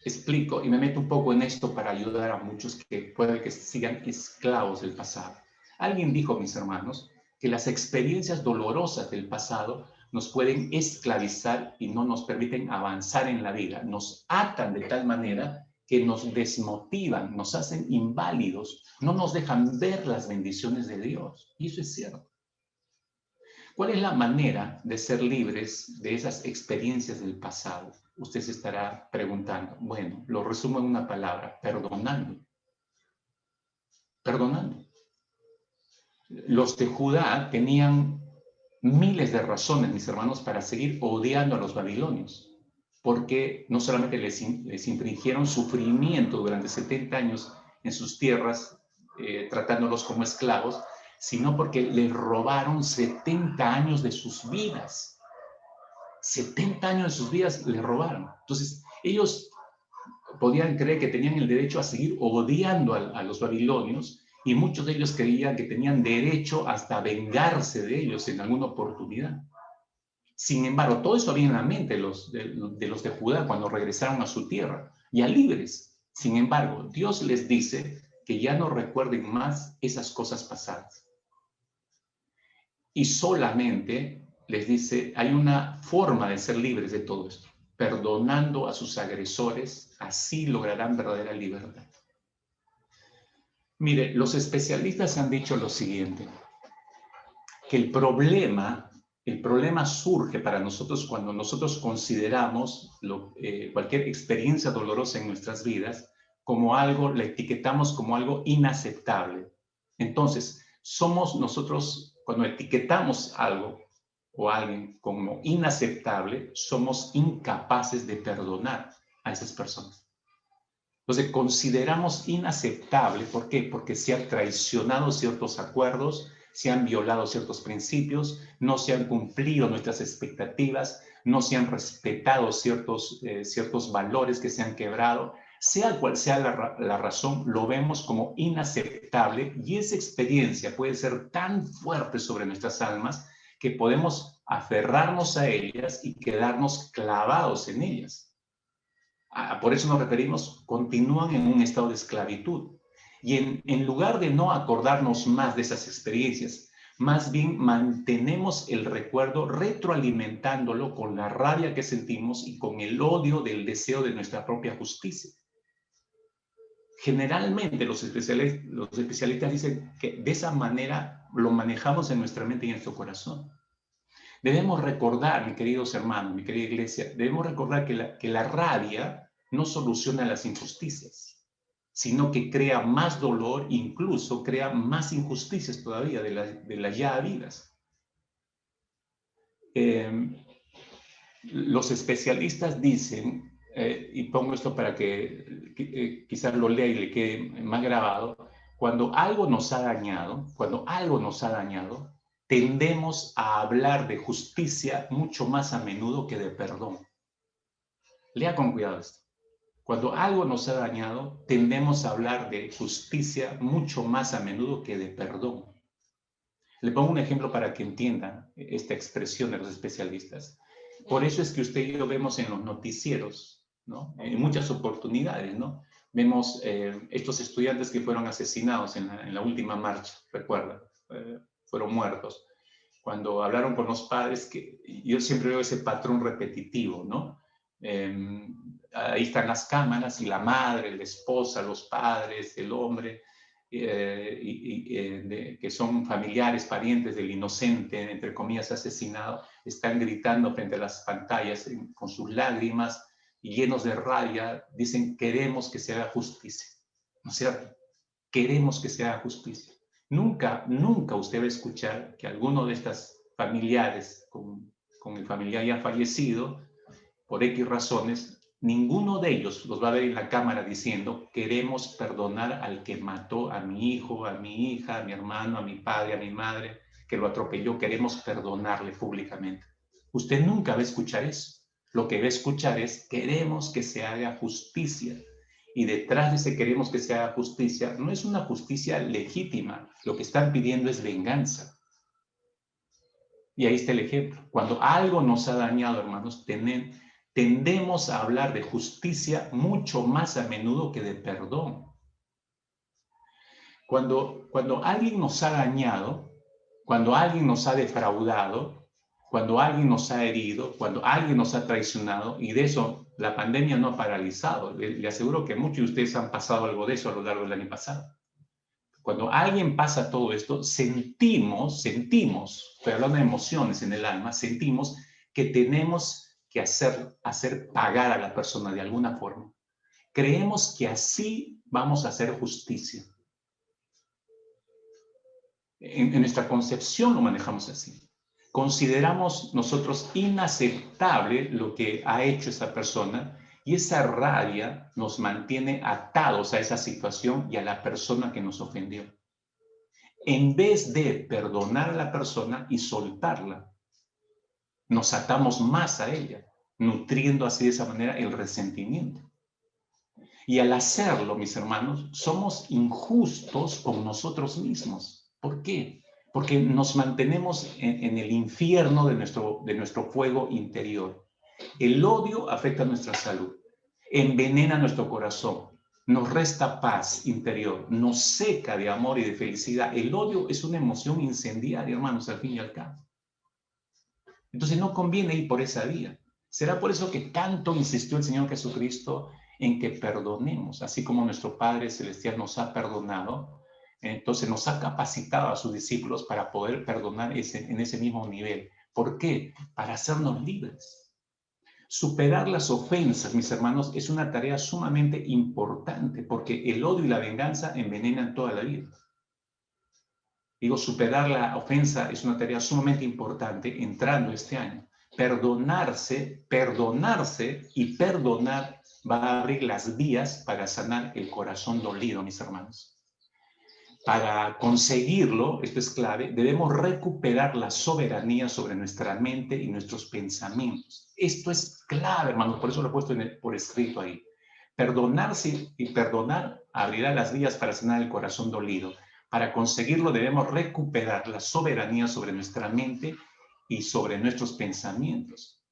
Explico y me meto un poco en esto para ayudar a muchos que puede que sigan esclavos del pasado. Alguien dijo, mis hermanos, que las experiencias dolorosas del pasado nos pueden esclavizar y no nos permiten avanzar en la vida. Nos atan de tal manera que nos desmotivan, nos hacen inválidos, no nos dejan ver las bendiciones de Dios. Y eso es cierto. ¿Cuál es la manera de ser libres de esas experiencias del pasado? Usted se estará preguntando. Bueno, lo resumo en una palabra, perdonando. Perdonando. Los de Judá tenían miles de razones, mis hermanos, para seguir odiando a los babilonios, porque no solamente les infringieron sufrimiento durante 70 años en sus tierras, tratándolos como esclavos, sino porque les robaron 70 años de sus vidas. 70 años de sus vidas les robaron. Entonces, ellos podían creer que tenían el derecho a seguir odiando a los babilonios, y muchos de ellos creían que tenían derecho hasta vengarse de ellos en alguna oportunidad. Sin embargo, todo eso había en la mente de los de Judá cuando regresaron a su tierra, ya libres. Sin embargo, Dios les dice que ya no recuerden más esas cosas pasadas. Y solamente les dice, hay una forma de ser libres de todo esto. Perdonando a sus agresores, así lograrán verdadera libertad. Mire, los especialistas han dicho lo siguiente, que el problema surge para nosotros cuando nosotros consideramos cualquier experiencia dolorosa en nuestras vidas como algo, la etiquetamos como algo inaceptable. Entonces, somos nosotros, cuando etiquetamos algo o a alguien como inaceptable, somos incapaces de perdonar a esas personas. Entonces, consideramos inaceptable, ¿por qué? Porque se han traicionado ciertos acuerdos, se han violado ciertos principios, no se han cumplido nuestras expectativas, no se han respetado ciertos valores que se han quebrado. Sea cual sea la razón, lo vemos como inaceptable y esa experiencia puede ser tan fuerte sobre nuestras almas que podemos aferrarnos a ellas y quedarnos clavados en ellas. Por eso nos referimos, continúan en un estado de esclavitud. Y en lugar de no acordarnos más de esas experiencias, más bien mantenemos el recuerdo retroalimentándolo con la rabia que sentimos y con el odio del deseo de nuestra propia justicia. Generalmente los especialistas dicen que de esa manera lo manejamos en nuestra mente y en nuestro corazón. Debemos recordar, mis queridos hermanos, mi querida iglesia, debemos recordar que la rabia no soluciona las injusticias, sino que crea más dolor, incluso crea más injusticias todavía de las ya habidas. Los especialistas dicen, y pongo esto para que quizás lo lea y le quede más grabado, cuando algo nos ha dañado, tendemos a hablar de justicia mucho más a menudo que de perdón. Lea con cuidado esto. Cuando algo nos ha dañado, tendemos a hablar de justicia mucho más a menudo que de perdón. Le pongo un ejemplo para que entiendan esta expresión de los especialistas. Por eso es que usted y yo vemos en los noticieros, ¿no? En muchas oportunidades, ¿no? Vemos estos estudiantes que fueron asesinados en la última marcha, recuerda, fueron muertos. Cuando hablaron con los padres, que yo siempre veo ese patrón repetitivo, ¿no? Ahí están las cámaras y la madre, la esposa, los padres, el hombre, que son familiares, parientes del inocente, entre comillas, asesinado, están gritando frente a las pantallas con sus lágrimas y llenos de rabia, dicen, queremos que se haga justicia, ¿no es cierto? Queremos que se haga justicia. Nunca usted va a escuchar que alguno de estas familiares, con el familiar ya fallecido, por X razones, ninguno de ellos los va a ver en la cámara diciendo, queremos perdonar al que mató a mi hijo, a mi hija, a mi hermano, a mi padre, a mi madre, que lo atropelló, queremos perdonarle públicamente. Usted nunca va a escuchar eso. Lo que va a escuchar es, queremos que se haga justicia. Y detrás de ese queremos que se haga justicia, no es una justicia legítima. Lo que están pidiendo es venganza. Y ahí está el ejemplo. Cuando algo nos ha dañado, hermanos, tendemos a hablar de justicia mucho más a menudo que de perdón. Cuando alguien nos ha dañado, cuando alguien nos ha defraudado, cuando alguien nos ha herido, cuando alguien nos ha traicionado, y de eso la pandemia no ha paralizado. Le aseguro que muchos de ustedes han pasado algo de eso a lo largo del año pasado. Cuando alguien pasa todo esto, sentimos, estoy hablando de emociones en el alma, sentimos que tenemos que hacer pagar a la persona de alguna forma. Creemos que así vamos a hacer justicia. En nuestra concepción lo manejamos así. Consideramos nosotros inaceptable lo que ha hecho esa persona y esa rabia nos mantiene atados a esa situación y a la persona que nos ofendió. En vez de perdonar a la persona y soltarla, nos atamos más a ella, nutriendo así de esa manera el resentimiento. Y al hacerlo, mis hermanos, somos injustos con nosotros mismos. ¿Por qué? Porque nos mantenemos en el infierno de nuestro fuego interior. El odio afecta nuestra salud, envenena nuestro corazón, nos resta paz interior, nos seca de amor y de felicidad. El odio es una emoción incendiaria, hermanos, al fin y al cabo. Entonces no conviene ir por esa vía. Será por eso que tanto insistió el Señor Jesucristo en que perdonemos, así como nuestro Padre Celestial nos ha perdonado. Entonces nos ha capacitado a sus discípulos para poder perdonar en ese mismo nivel. ¿Por qué? Para hacernos libres. Superar las ofensas, mis hermanos, es una tarea sumamente importante porque el odio y la venganza envenenan toda la vida. Digo, superar la ofensa es una tarea sumamente importante entrando este año. Perdonarse y perdonar va a abrir las vías para sanar el corazón dolido, mis hermanos. Para conseguirlo, esto es clave, debemos recuperar la soberanía sobre nuestra mente y nuestros pensamientos. Esto es clave, hermanos, por eso lo he puesto por escrito ahí. Perdonarse y perdonar abrirá las vías para sanar el corazón dolido. Para conseguirlo debemos recuperar la soberanía sobre nuestra mente y sobre nuestros pensamientos.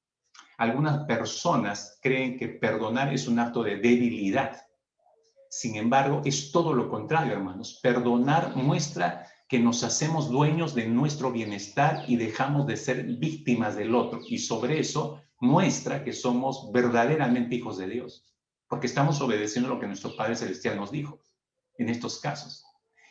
Algunas personas creen que perdonar es un acto de debilidad. Sin embargo, es todo lo contrario, hermanos. Perdonar muestra que nos hacemos dueños de nuestro bienestar y dejamos de ser víctimas del otro. Y sobre eso muestra que somos verdaderamente hijos de Dios, porque estamos obedeciendo lo que nuestro Padre Celestial nos dijo en estos casos.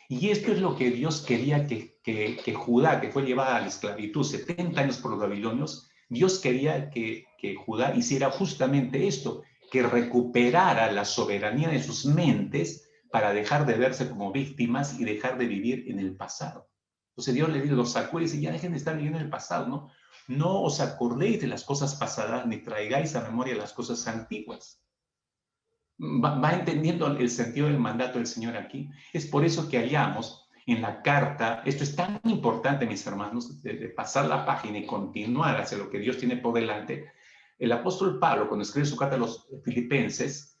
Y esto es lo que Dios quería que Judá, que fue llevada a la esclavitud 70 años por los babilonios, Dios quería que Judá hiciera justamente esto, que recuperara la soberanía de sus mentes para dejar de verse como víctimas y dejar de vivir en el pasado. Entonces Dios los sacó y dice, ya dejen de estar viviendo en el pasado, ¿no? No os acordéis de las cosas pasadas ni traigáis a memoria las cosas antiguas. Va entendiendo el sentido del mandato del Señor aquí. Es por eso que hallamos en la carta, esto es tan importante, mis hermanos, de pasar la página y continuar hacia lo que Dios tiene por delante. El apóstol Pablo, cuando escribe su carta a los filipenses,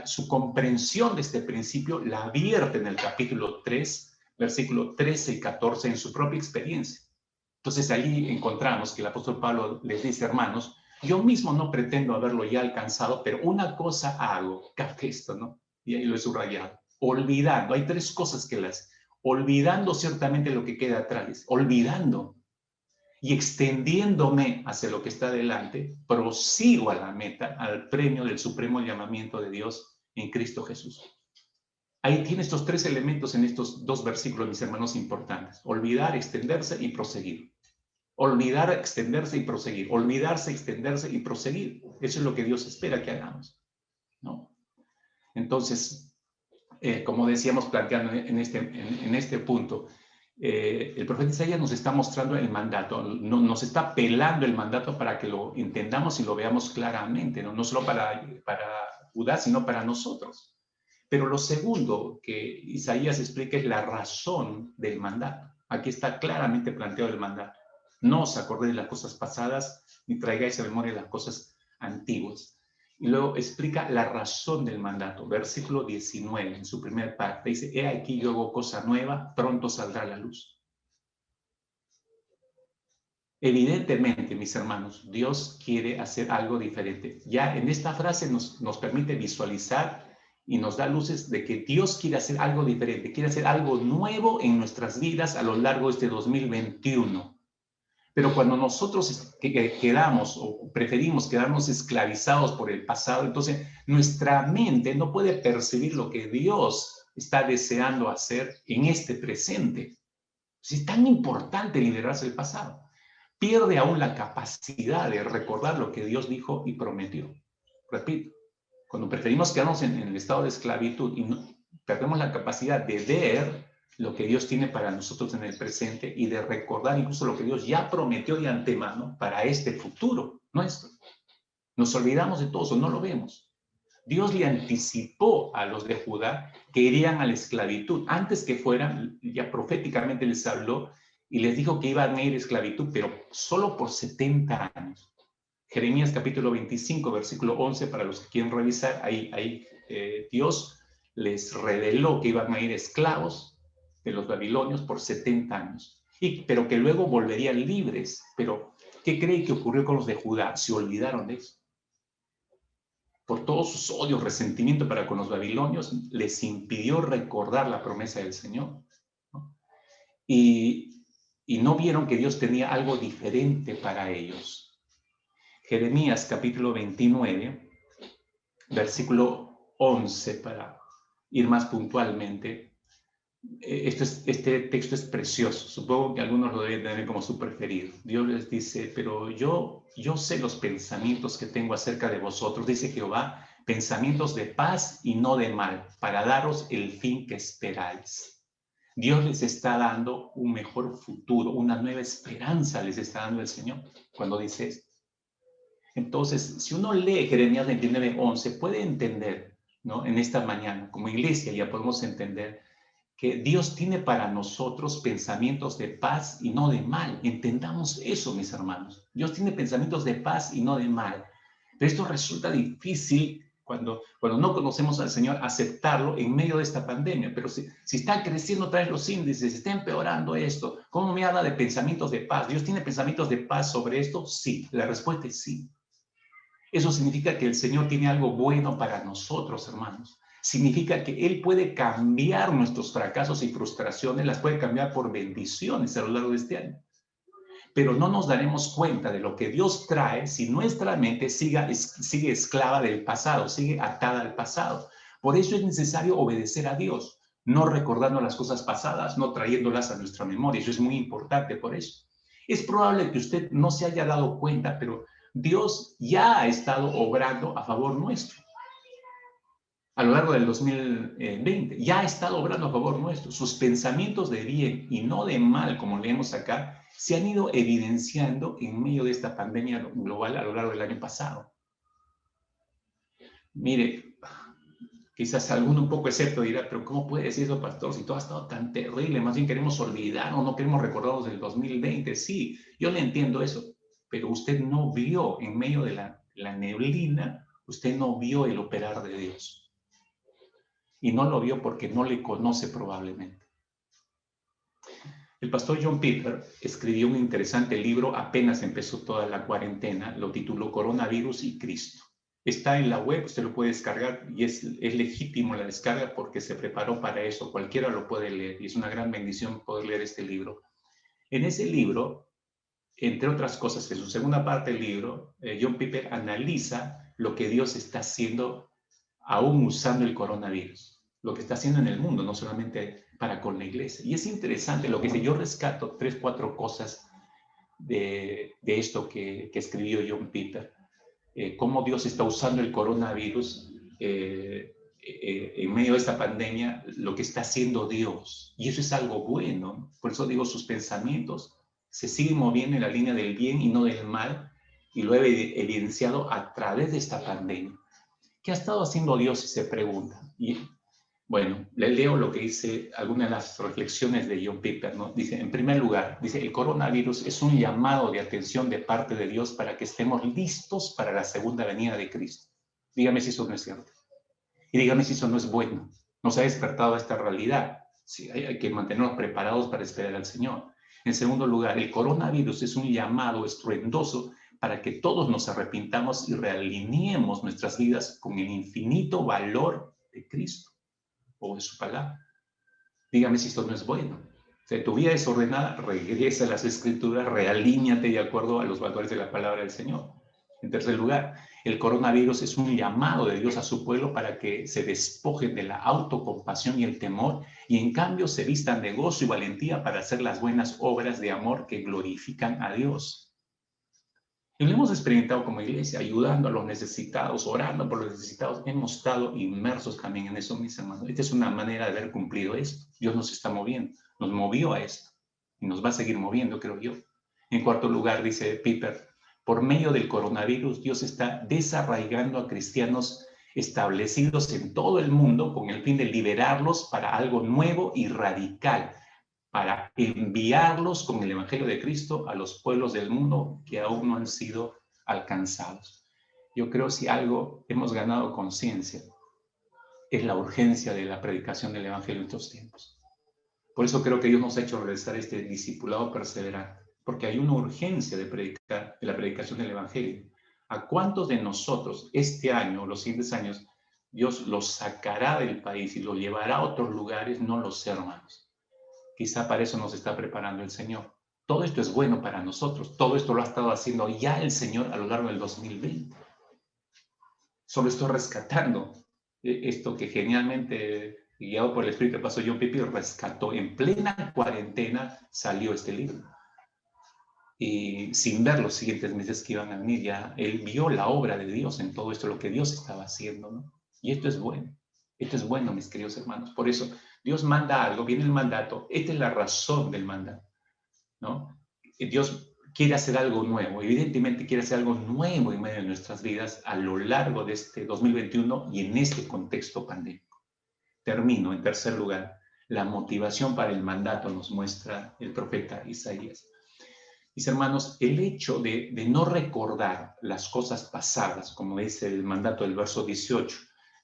su comprensión de este principio la vierte en el capítulo 3, versículo 13 y 14, en su propia experiencia. Entonces allí encontramos que el apóstol Pablo les dice, hermanos, yo mismo no pretendo haberlo ya alcanzado, pero una cosa hago, capta esto, ¿no? Y ahí lo he subrayado, olvidando, hay tres cosas que olvidando ciertamente lo que queda atrás, olvidando y extendiéndome hacia lo que está delante, prosigo a la meta, al premio del supremo llamamiento de Dios en Cristo Jesús. Ahí tiene estos tres elementos en estos dos versículos, mis hermanos, importantes. Olvidar, extenderse y proseguir. Olvidar, extenderse y proseguir. Olvidarse, extenderse y proseguir. Eso es lo que Dios espera que hagamos, ¿no? Entonces, como decíamos planteando en este punto, el profeta Isaías nos está mostrando el mandato, nos está pelando el mandato para que lo entendamos y lo veamos claramente, no solo para Judá, sino para nosotros. Pero lo segundo que Isaías explica es la razón del mandato. Aquí está claramente planteado el mandato. No os acordéis de las cosas pasadas, ni traigáis a memoria las cosas antiguas. Y luego explica la razón del mandato. Versículo 19, en su primera parte, dice, he aquí yo hago cosa nueva, pronto saldrá la luz. Evidentemente, mis hermanos, Dios quiere hacer algo diferente. Ya en esta frase nos permite visualizar y nos da luces de que Dios quiere hacer algo diferente, quiere hacer algo nuevo en nuestras vidas a lo largo de este 2021. Pero cuando nosotros quedamos o preferimos quedarnos esclavizados por el pasado, entonces nuestra mente no puede percibir lo que Dios está deseando hacer en este presente. Es tan importante liberarse del pasado. Pierde aún la capacidad de recordar lo que Dios dijo y prometió. Repito, cuando preferimos quedarnos en el estado de esclavitud y perdemos la capacidad de ver lo que Dios tiene para nosotros en el presente y de recordar incluso lo que Dios ya prometió de antemano para este futuro nuestro. Nos olvidamos de todo eso, no lo vemos. Dios le anticipó a los de Judá que irían a la esclavitud. Antes que fueran, ya proféticamente les habló y les dijo que iban a ir a esclavitud, pero solo por 70 años. Jeremías capítulo 25, versículo 11, para los que quieren revisar, ahí Dios les reveló que iban a ir esclavos de los babilonios por 70 años, pero que luego volverían libres. Pero, ¿qué cree que ocurrió con los de Judá? Se olvidaron de eso. Por todos sus odios, resentimiento para con los babilonios, les impidió recordar la promesa del Señor, ¿no? Y no vieron que Dios tenía algo diferente para ellos. Jeremías capítulo 29, versículo 11, para ir más puntualmente, Este texto es precioso. Supongo que algunos lo deben tener como su preferido. Dios les dice, pero yo sé los pensamientos que tengo acerca de vosotros, dice Jehová, pensamientos de paz y no de mal, para daros el fin que esperáis. Dios les está dando un mejor futuro, una nueva esperanza les está dando el Señor cuando dice esto. Entonces, si uno lee Jeremías 29:11, puede entender, ¿no? En esta mañana, como iglesia, ya podemos entender que Dios tiene para nosotros pensamientos de paz y no de mal. Entendamos eso, mis hermanos. Dios tiene pensamientos de paz y no de mal. Pero esto resulta difícil cuando no conocemos al Señor, aceptarlo en medio de esta pandemia. Pero si está creciendo otra vez los índices, está empeorando esto, ¿cómo me habla de pensamientos de paz? ¿Dios tiene pensamientos de paz sobre esto? Sí, la respuesta es sí. Eso significa que el Señor tiene algo bueno para nosotros, hermanos. Significa que Él puede cambiar nuestros fracasos y frustraciones, las puede cambiar por bendiciones a lo largo de este año. Pero no nos daremos cuenta de lo que Dios trae si nuestra mente sigue esclava del pasado, sigue atada al pasado. Por eso es necesario obedecer a Dios, no recordando las cosas pasadas, no trayéndolas a nuestra memoria. Eso es muy importante por eso. Es probable que usted no se haya dado cuenta, pero Dios ya ha estado obrando a favor nuestro a lo largo del 2020. Ya ha estado obrando a favor nuestro. Sus pensamientos de bien y no de mal, como leemos acá, se han ido evidenciando en medio de esta pandemia global a lo largo del año pasado. Mire, quizás alguno un poco escéptico dirá, pero ¿cómo puede decir eso, pastor? Si todo ha estado tan terrible, más bien queremos olvidar o no queremos recordarnos del 2020. Sí, yo le entiendo eso, pero usted no vio en medio de la neblina, usted no vio el operar de Dios. Y no lo vio porque no le conoce probablemente. El pastor John Piper escribió un interesante libro apenas empezó toda la cuarentena, lo tituló Coronavirus y Cristo. Está en la web, usted lo puede descargar y es legítimo la descarga porque se preparó para eso, cualquiera lo puede leer y es una gran bendición poder leer este libro. En ese libro, entre otras cosas, en su segunda parte del libro, John Piper analiza lo que Dios está haciendo aún usando el coronavirus, lo que está haciendo en el mundo, no solamente para con la iglesia. Y es interesante lo que dice, yo rescato 3, 4 cosas de esto que escribió John Piper, cómo Dios está usando el coronavirus en medio de esta pandemia, lo que está haciendo Dios. Y eso es algo bueno. Por eso digo, sus pensamientos se siguen moviendo en la línea del bien y no del mal, y lo he evidenciado a través de esta pandemia. ¿Qué ha estado haciendo Dios? Si se pregunta. Y bueno, le leo lo que dice algunas de las reflexiones de John Piper, ¿no? Dice, en primer lugar, dice, el coronavirus es un llamado de atención de parte de Dios para que estemos listos para la segunda venida de Cristo. Dígame si eso no es cierto. Y dígame si eso no es bueno. Nos ha despertado a esta realidad. Sí, hay que mantenernos preparados para esperar al Señor. En segundo lugar, el coronavirus es un llamado estruendoso para que todos nos arrepintamos y realineemos nuestras vidas con el infinito valor de Cristo o de su palabra. Dígame si esto no es bueno. O sea, tu vida desordenada, regresa a las Escrituras, realíñate de acuerdo a los valores de la palabra del Señor. En tercer lugar, el coronavirus es un llamado de Dios a su pueblo para que se despojen de la autocompasión y el temor y en cambio se vistan de gozo y valentía para hacer las buenas obras de amor que glorifican a Dios. Y lo hemos experimentado como iglesia, ayudando a los necesitados, orando por los necesitados. Hemos estado inmersos también en eso, mis hermanos. Esta es una manera de haber cumplido esto. Dios nos está moviendo, nos movió a esto y nos va a seguir moviendo, creo yo. En cuarto lugar, dice Piper, por medio del coronavirus, Dios está desarraigando a cristianos establecidos en todo el mundo con el fin de liberarlos para algo nuevo y radical, para enviarlos con el Evangelio de Cristo a los pueblos del mundo que aún no han sido alcanzados. Yo creo si algo hemos ganado conciencia es la urgencia de la predicación del Evangelio en estos tiempos. Por eso creo que Dios nos ha hecho realizar este discipulado perseverante, porque hay una urgencia de predicar, de la predicación del Evangelio. ¿A cuántos de nosotros este año o los siguientes años Dios los sacará del país y los llevará a otros lugares? No lo sé, hermanos. Quizá para eso nos está preparando el Señor. Todo esto es bueno para nosotros. Todo esto lo ha estado haciendo ya el Señor a lo largo del 2020. Solo estoy rescatando esto que genialmente Y guiado por el Espíritu que pasó John Piper, rescató en plena cuarentena, salió este libro. Y sin ver los siguientes meses que iban a venir, ya él vio la obra de Dios en todo esto, lo que Dios estaba haciendo, ¿no? Y esto es bueno. Esto es bueno, mis queridos hermanos. Por eso Dios manda algo, viene el mandato. Esta es la razón del mandato, ¿no? Dios quiere hacer algo nuevo. Evidentemente quiere hacer algo nuevo en medio de nuestras vidas a lo largo de este 2021 y en este contexto pandémico. Termino. En tercer lugar, la motivación para el mandato nos muestra el profeta Isaías. Mis hermanos, el hecho de no recordar las cosas pasadas, como dice el mandato del verso 18,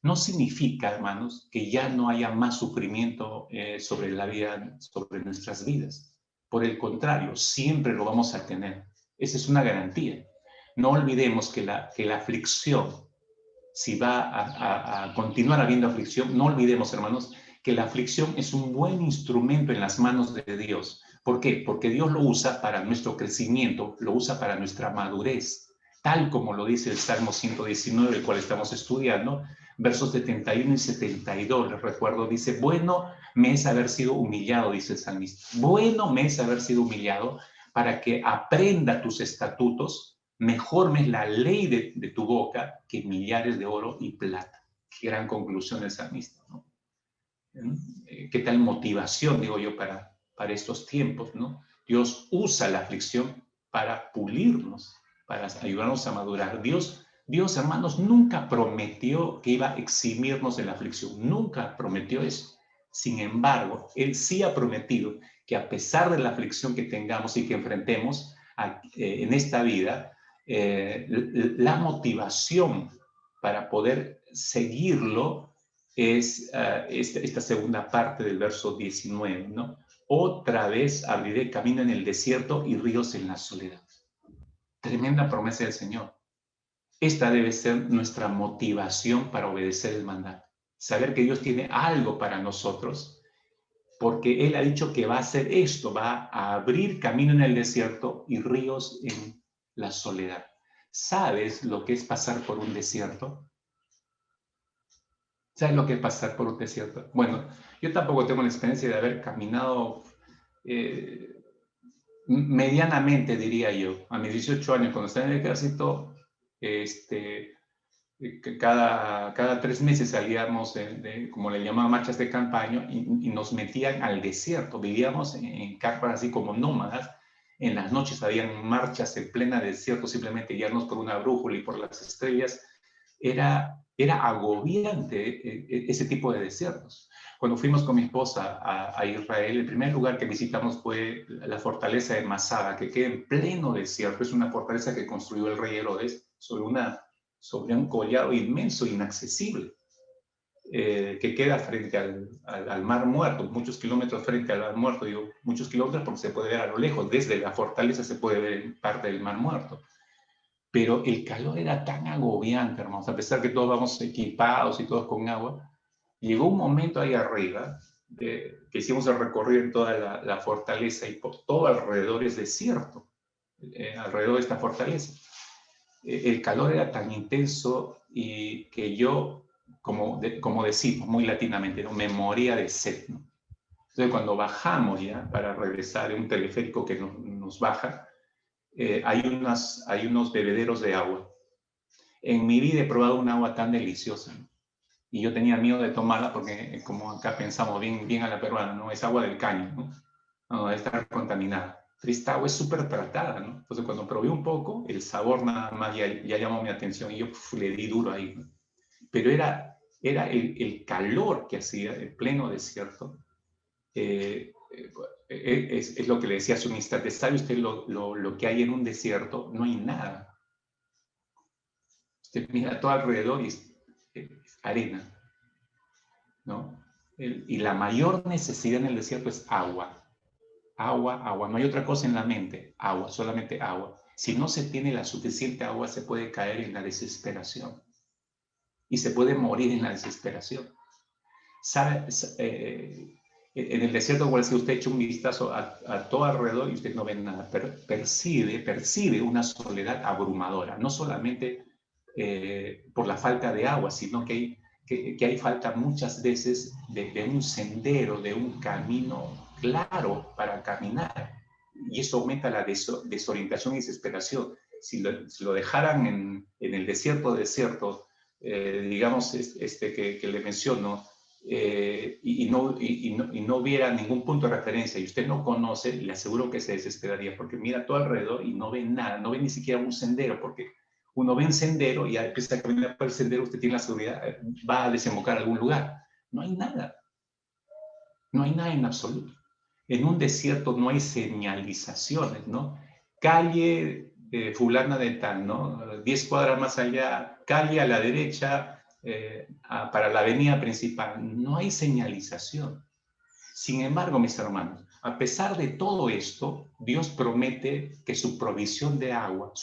no significa, hermanos, que ya no haya más sufrimiento sobre la vida, sobre nuestras vidas. Por el contrario, siempre lo vamos a tener. Esa es una garantía. No olvidemos que la aflicción, si va a continuar habiendo aflicción, no olvidemos, hermanos, que la aflicción es un buen instrumento en las manos de Dios. ¿Por qué? Porque Dios lo usa para nuestro crecimiento, lo usa para nuestra madurez, tal como lo dice el Salmo 119, el cual estamos estudiando, versos 71 y 72, les recuerdo, dice, bueno me es haber sido humillado, dice el salmista, bueno me es haber sido humillado para que aprenda tus estatutos, mejor me es la ley de tu boca que millares de oro y plata. Qué gran conclusión del salmista, ¿no? ¿Qué tal motivación, digo yo, para estos tiempos, ¿no? Dios usa la aflicción para pulirnos, para ayudarnos a madurar. Dios, hermanos, nunca prometió que iba a eximirnos de la aflicción, nunca prometió eso. Sin embargo, Él sí ha prometido que a pesar de la aflicción que tengamos y que enfrentemos en esta vida, la motivación para poder seguirlo es esta segunda parte del verso 19, ¿no? Otra vez abriré camino en el desierto y ríos en la soledad. Tremenda promesa del Señor. Esta debe ser nuestra motivación para obedecer el mandato. Saber que Dios tiene algo para nosotros, porque Él ha dicho que va a hacer esto, va a abrir camino en el desierto y ríos en la soledad. ¿Sabes lo que es pasar por un desierto? ¿Sabes lo que es pasar por un desierto? Bueno, yo tampoco tengo la experiencia de haber caminado medianamente, diría yo. A mis 18 años, cuando estaba en el ejército, cada 3 meses salíamos, como le llamaban, marchas de campaña y nos metían al desierto. Vivíamos en carpas así como nómadas. En las noches habían marchas en plena desierto, simplemente guiarnos por una brújula y por las estrellas. Era agobiante ese tipo de desiertos. Cuando fuimos con mi esposa a Israel, el primer lugar que visitamos fue la fortaleza de Masada, que queda en pleno desierto. Es una fortaleza que construyó el rey Herodes sobre un collado inmenso, inaccesible, que queda frente al Mar Muerto, muchos kilómetros frente al Mar Muerto. Digo muchos kilómetros porque se puede ver a lo lejos, desde la fortaleza se puede ver parte del Mar Muerto. Pero el calor era tan agobiante, hermanos, a pesar que todos vamos equipados y todos con agua. Llegó un momento ahí arriba que hicimos el recorrido en toda la fortaleza y por todo alrededor es desierto, alrededor de esta fortaleza. El calor era tan intenso y que yo, como decimos muy latinamente, ¿no? Me moría de sed, ¿no? Entonces cuando bajamos ya para regresar en un teleférico que nos baja, hay unos bebederos de agua. En mi vida he probado un agua tan deliciosa, ¿no? Y yo tenía miedo de tomarla porque, como acá pensamos bien a la peruana, ¿no? Es agua del caño, ¿no? No, debe estar contaminada. Pero esta agua es súper tratada, ¿no? Entonces cuando probé un poco, el sabor nada más ya llamó mi atención y yo le di duro ahí, ¿no? Pero era el calor que hacía en pleno desierto. Es lo que le decía hace un instante. ¿Sabe usted lo que hay en un desierto? No hay nada. Usted mira todo alrededor y es arena, ¿no? Y la mayor necesidad en el desierto es agua. Agua. No hay otra cosa en la mente. Agua, solamente agua. Si no se tiene la suficiente agua, se puede caer en la desesperación. Y se puede morir en la desesperación. ¿Sabe? En el desierto, igual si usted echa un vistazo a todo alrededor y usted no ve nada, percibe una soledad abrumadora, no solamente por la falta de agua, sino que que hay falta muchas veces de un sendero, de un camino claro para caminar. Y eso aumenta la desorientación y desesperación. Si lo dejaran en el desierto, digamos, que le menciono, y no hubiera ningún punto de referencia y usted no conoce, le aseguro que se desesperaría, porque mira a todo alrededor y no ve nada, no ve ni siquiera un sendero, porque uno ve un sendero y empieza a caminar por el sendero, usted tiene la seguridad, va a desembocar a algún lugar. No hay nada, no hay nada en absoluto. En un desierto no hay señalizaciones, ¿no? Calle fulana de tal, ¿no? 10 cuadras más allá, calle a la derecha, para la avenida principal. No hay señalización. Sin embargo, mis hermanos, a pesar de todo esto, Dios promete que su provisión de agua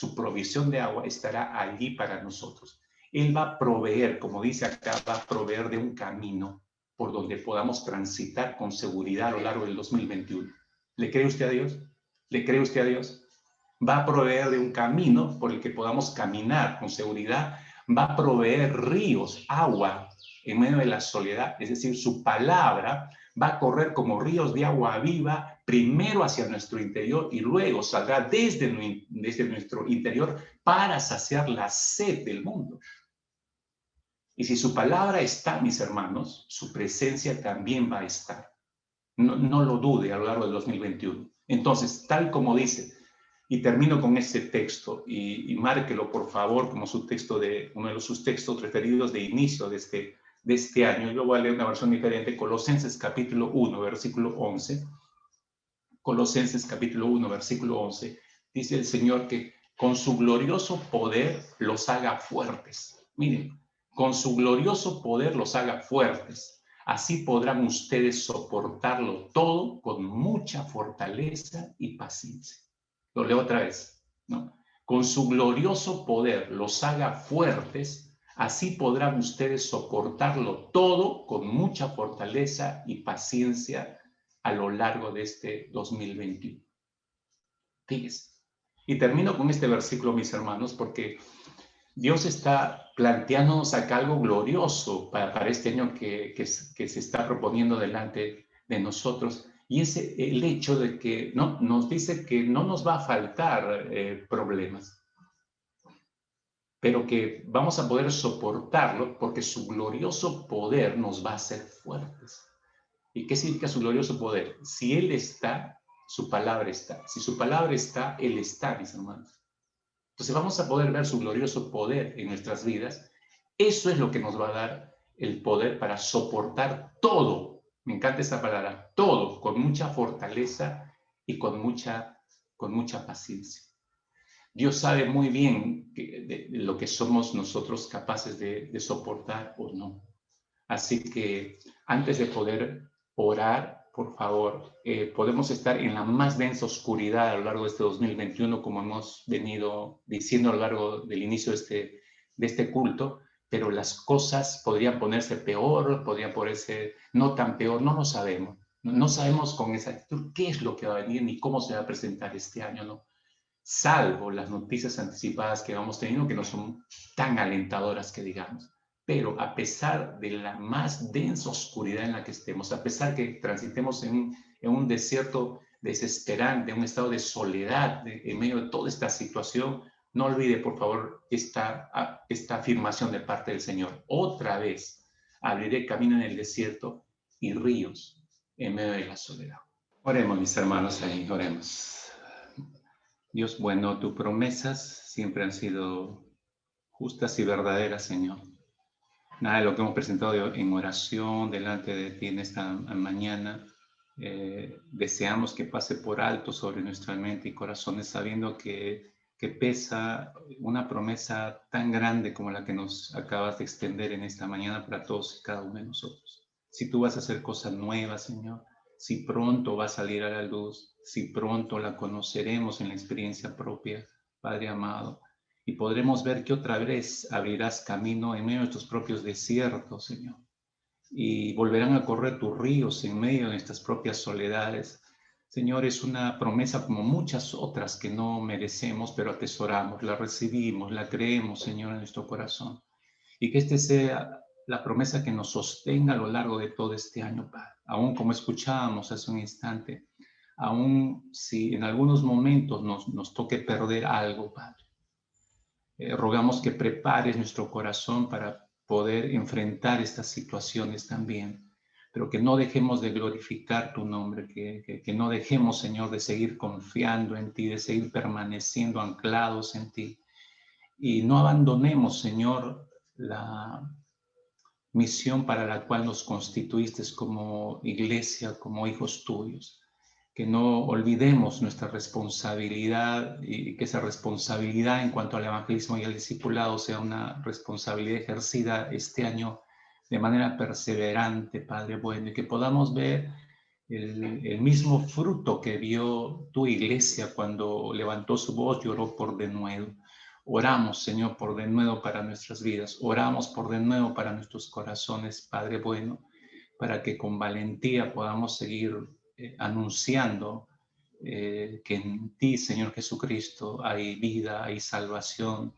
estará allí para nosotros. Él va a proveer, como dice acá, va a proveer de un camino por donde podamos transitar con seguridad a lo largo del 2021. ¿Le cree usted a Dios? ¿Le cree usted a Dios? Va a proveer de un camino por el que podamos caminar con seguridad, va a proveer ríos, agua en medio de la soledad, es decir, su palabra va a correr como ríos de agua viva, primero hacia nuestro interior y luego saldrá desde nuestro interior para saciar la sed del mundo. Y si su palabra está, mis hermanos, su presencia también va a estar. No lo dude a lo largo del 2021. Entonces, tal como dice, y termino con este texto, y márquelo por favor como su texto uno de sus textos preferidos de inicio de este año. Yo voy a leer una versión diferente, Colosenses capítulo 1, versículo 11. Colosenses capítulo 1, versículo 11. Dice el Señor que con su glorioso poder los haga fuertes. Miren, con su glorioso poder los haga fuertes. Así podrán ustedes soportarlo todo con mucha fortaleza y paciencia. Lo leo otra vez, ¿no? Con su glorioso poder los haga fuertes, así podrán ustedes soportarlo todo con mucha fortaleza y paciencia a lo largo de este 2021. Fíjense. Y termino con este versículo, mis hermanos, porque Dios está planteándonos acá algo glorioso para este año que se está proponiendo delante de nosotros. Y es el hecho de que nos dice que no nos va a faltar problemas, pero que vamos a poder soportarlo porque su glorioso poder nos va a hacer fuertes. ¿Y qué significa su glorioso poder? Si Él está, su palabra está. Si su palabra está, Él está, mis hermanos. Entonces vamos a poder ver su glorioso poder en nuestras vidas. Eso es lo que nos va a dar el poder para soportar todo. Me encanta esa palabra, todo, con mucha fortaleza y con mucha paciencia. Dios sabe muy bien de lo que somos nosotros capaces de soportar o no. Así que antes de poder orar, por favor, podemos estar en la más densa oscuridad a lo largo de este 2021, como hemos venido diciendo a lo largo del inicio de este culto, pero las cosas podrían ponerse peor, podrían ponerse no tan peor, no lo sabemos. No sabemos con exactitud qué es lo que va a venir ni cómo se va a presentar este año, ¿no? Salvo las noticias anticipadas que vamos teniendo, que no son tan alentadoras que digamos. Pero a pesar de la más densa oscuridad en la que estemos, a pesar que transitemos en un desierto desesperante, un estado de soledad en medio de toda esta situación, no olvide, por favor, esta afirmación de parte del Señor. Otra vez, abriré camino en el desierto y ríos en medio de la soledad. Oremos, mis hermanos, ahí, oremos. Dios bueno, tus promesas siempre han sido justas y verdaderas, Señor. Nada de lo que hemos presentado en oración delante de ti en esta mañana, deseamos que pase por alto sobre nuestra mente y corazones, sabiendo que pesa una promesa tan grande como la que nos acabas de extender en esta mañana para todos y cada uno de nosotros. Si tú vas a hacer cosas nuevas, Señor, si pronto va a salir a la luz, si pronto la conoceremos en la experiencia propia, Padre amado, y podremos ver que otra vez abrirás camino en medio de tus propios desiertos, Señor, y volverán a correr tus ríos en medio de nuestras propias soledades. Señor, es una promesa como muchas otras que no merecemos, pero atesoramos, la recibimos, la creemos, Señor, en nuestro corazón. Y que este sea la promesa que nos sostenga a lo largo de todo este año, Padre. Aún como escuchábamos hace un instante, aún si en algunos momentos nos toque perder algo, Padre. Rogamos que prepares nuestro corazón para poder enfrentar estas situaciones también, pero que no dejemos de glorificar tu nombre, que no dejemos, Señor, de seguir confiando en ti, de seguir permaneciendo anclados en ti, y no abandonemos, Señor, la misión para la cual nos constituiste como iglesia, como hijos tuyos. Que no olvidemos nuestra responsabilidad y que esa responsabilidad en cuanto al evangelismo y al discipulado sea una responsabilidad ejercida este año de manera perseverante, Padre bueno, y que podamos ver el mismo fruto que vio tu iglesia cuando levantó su voz y oró por denuedo. Oramos, Señor, por denuedo para nuestras vidas. Oramos por denuedo para nuestros corazones, Padre bueno, para que con valentía podamos seguir anunciando que en ti, Señor Jesucristo, hay vida, hay salvación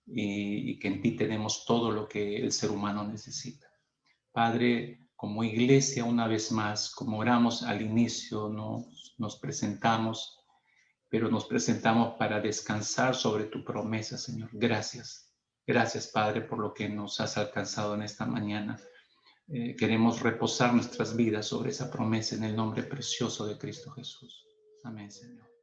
y que en ti tenemos todo lo que el ser humano necesita. Padre, como iglesia, una vez más, como oramos al inicio, nos presentamos, pero nos presentamos para descansar sobre tu promesa, Señor. Gracias. Gracias, Padre, por lo que nos has alcanzado en esta mañana. Queremos reposar nuestras vidas sobre esa promesa en el nombre precioso de Cristo Jesús. Amén, Señor.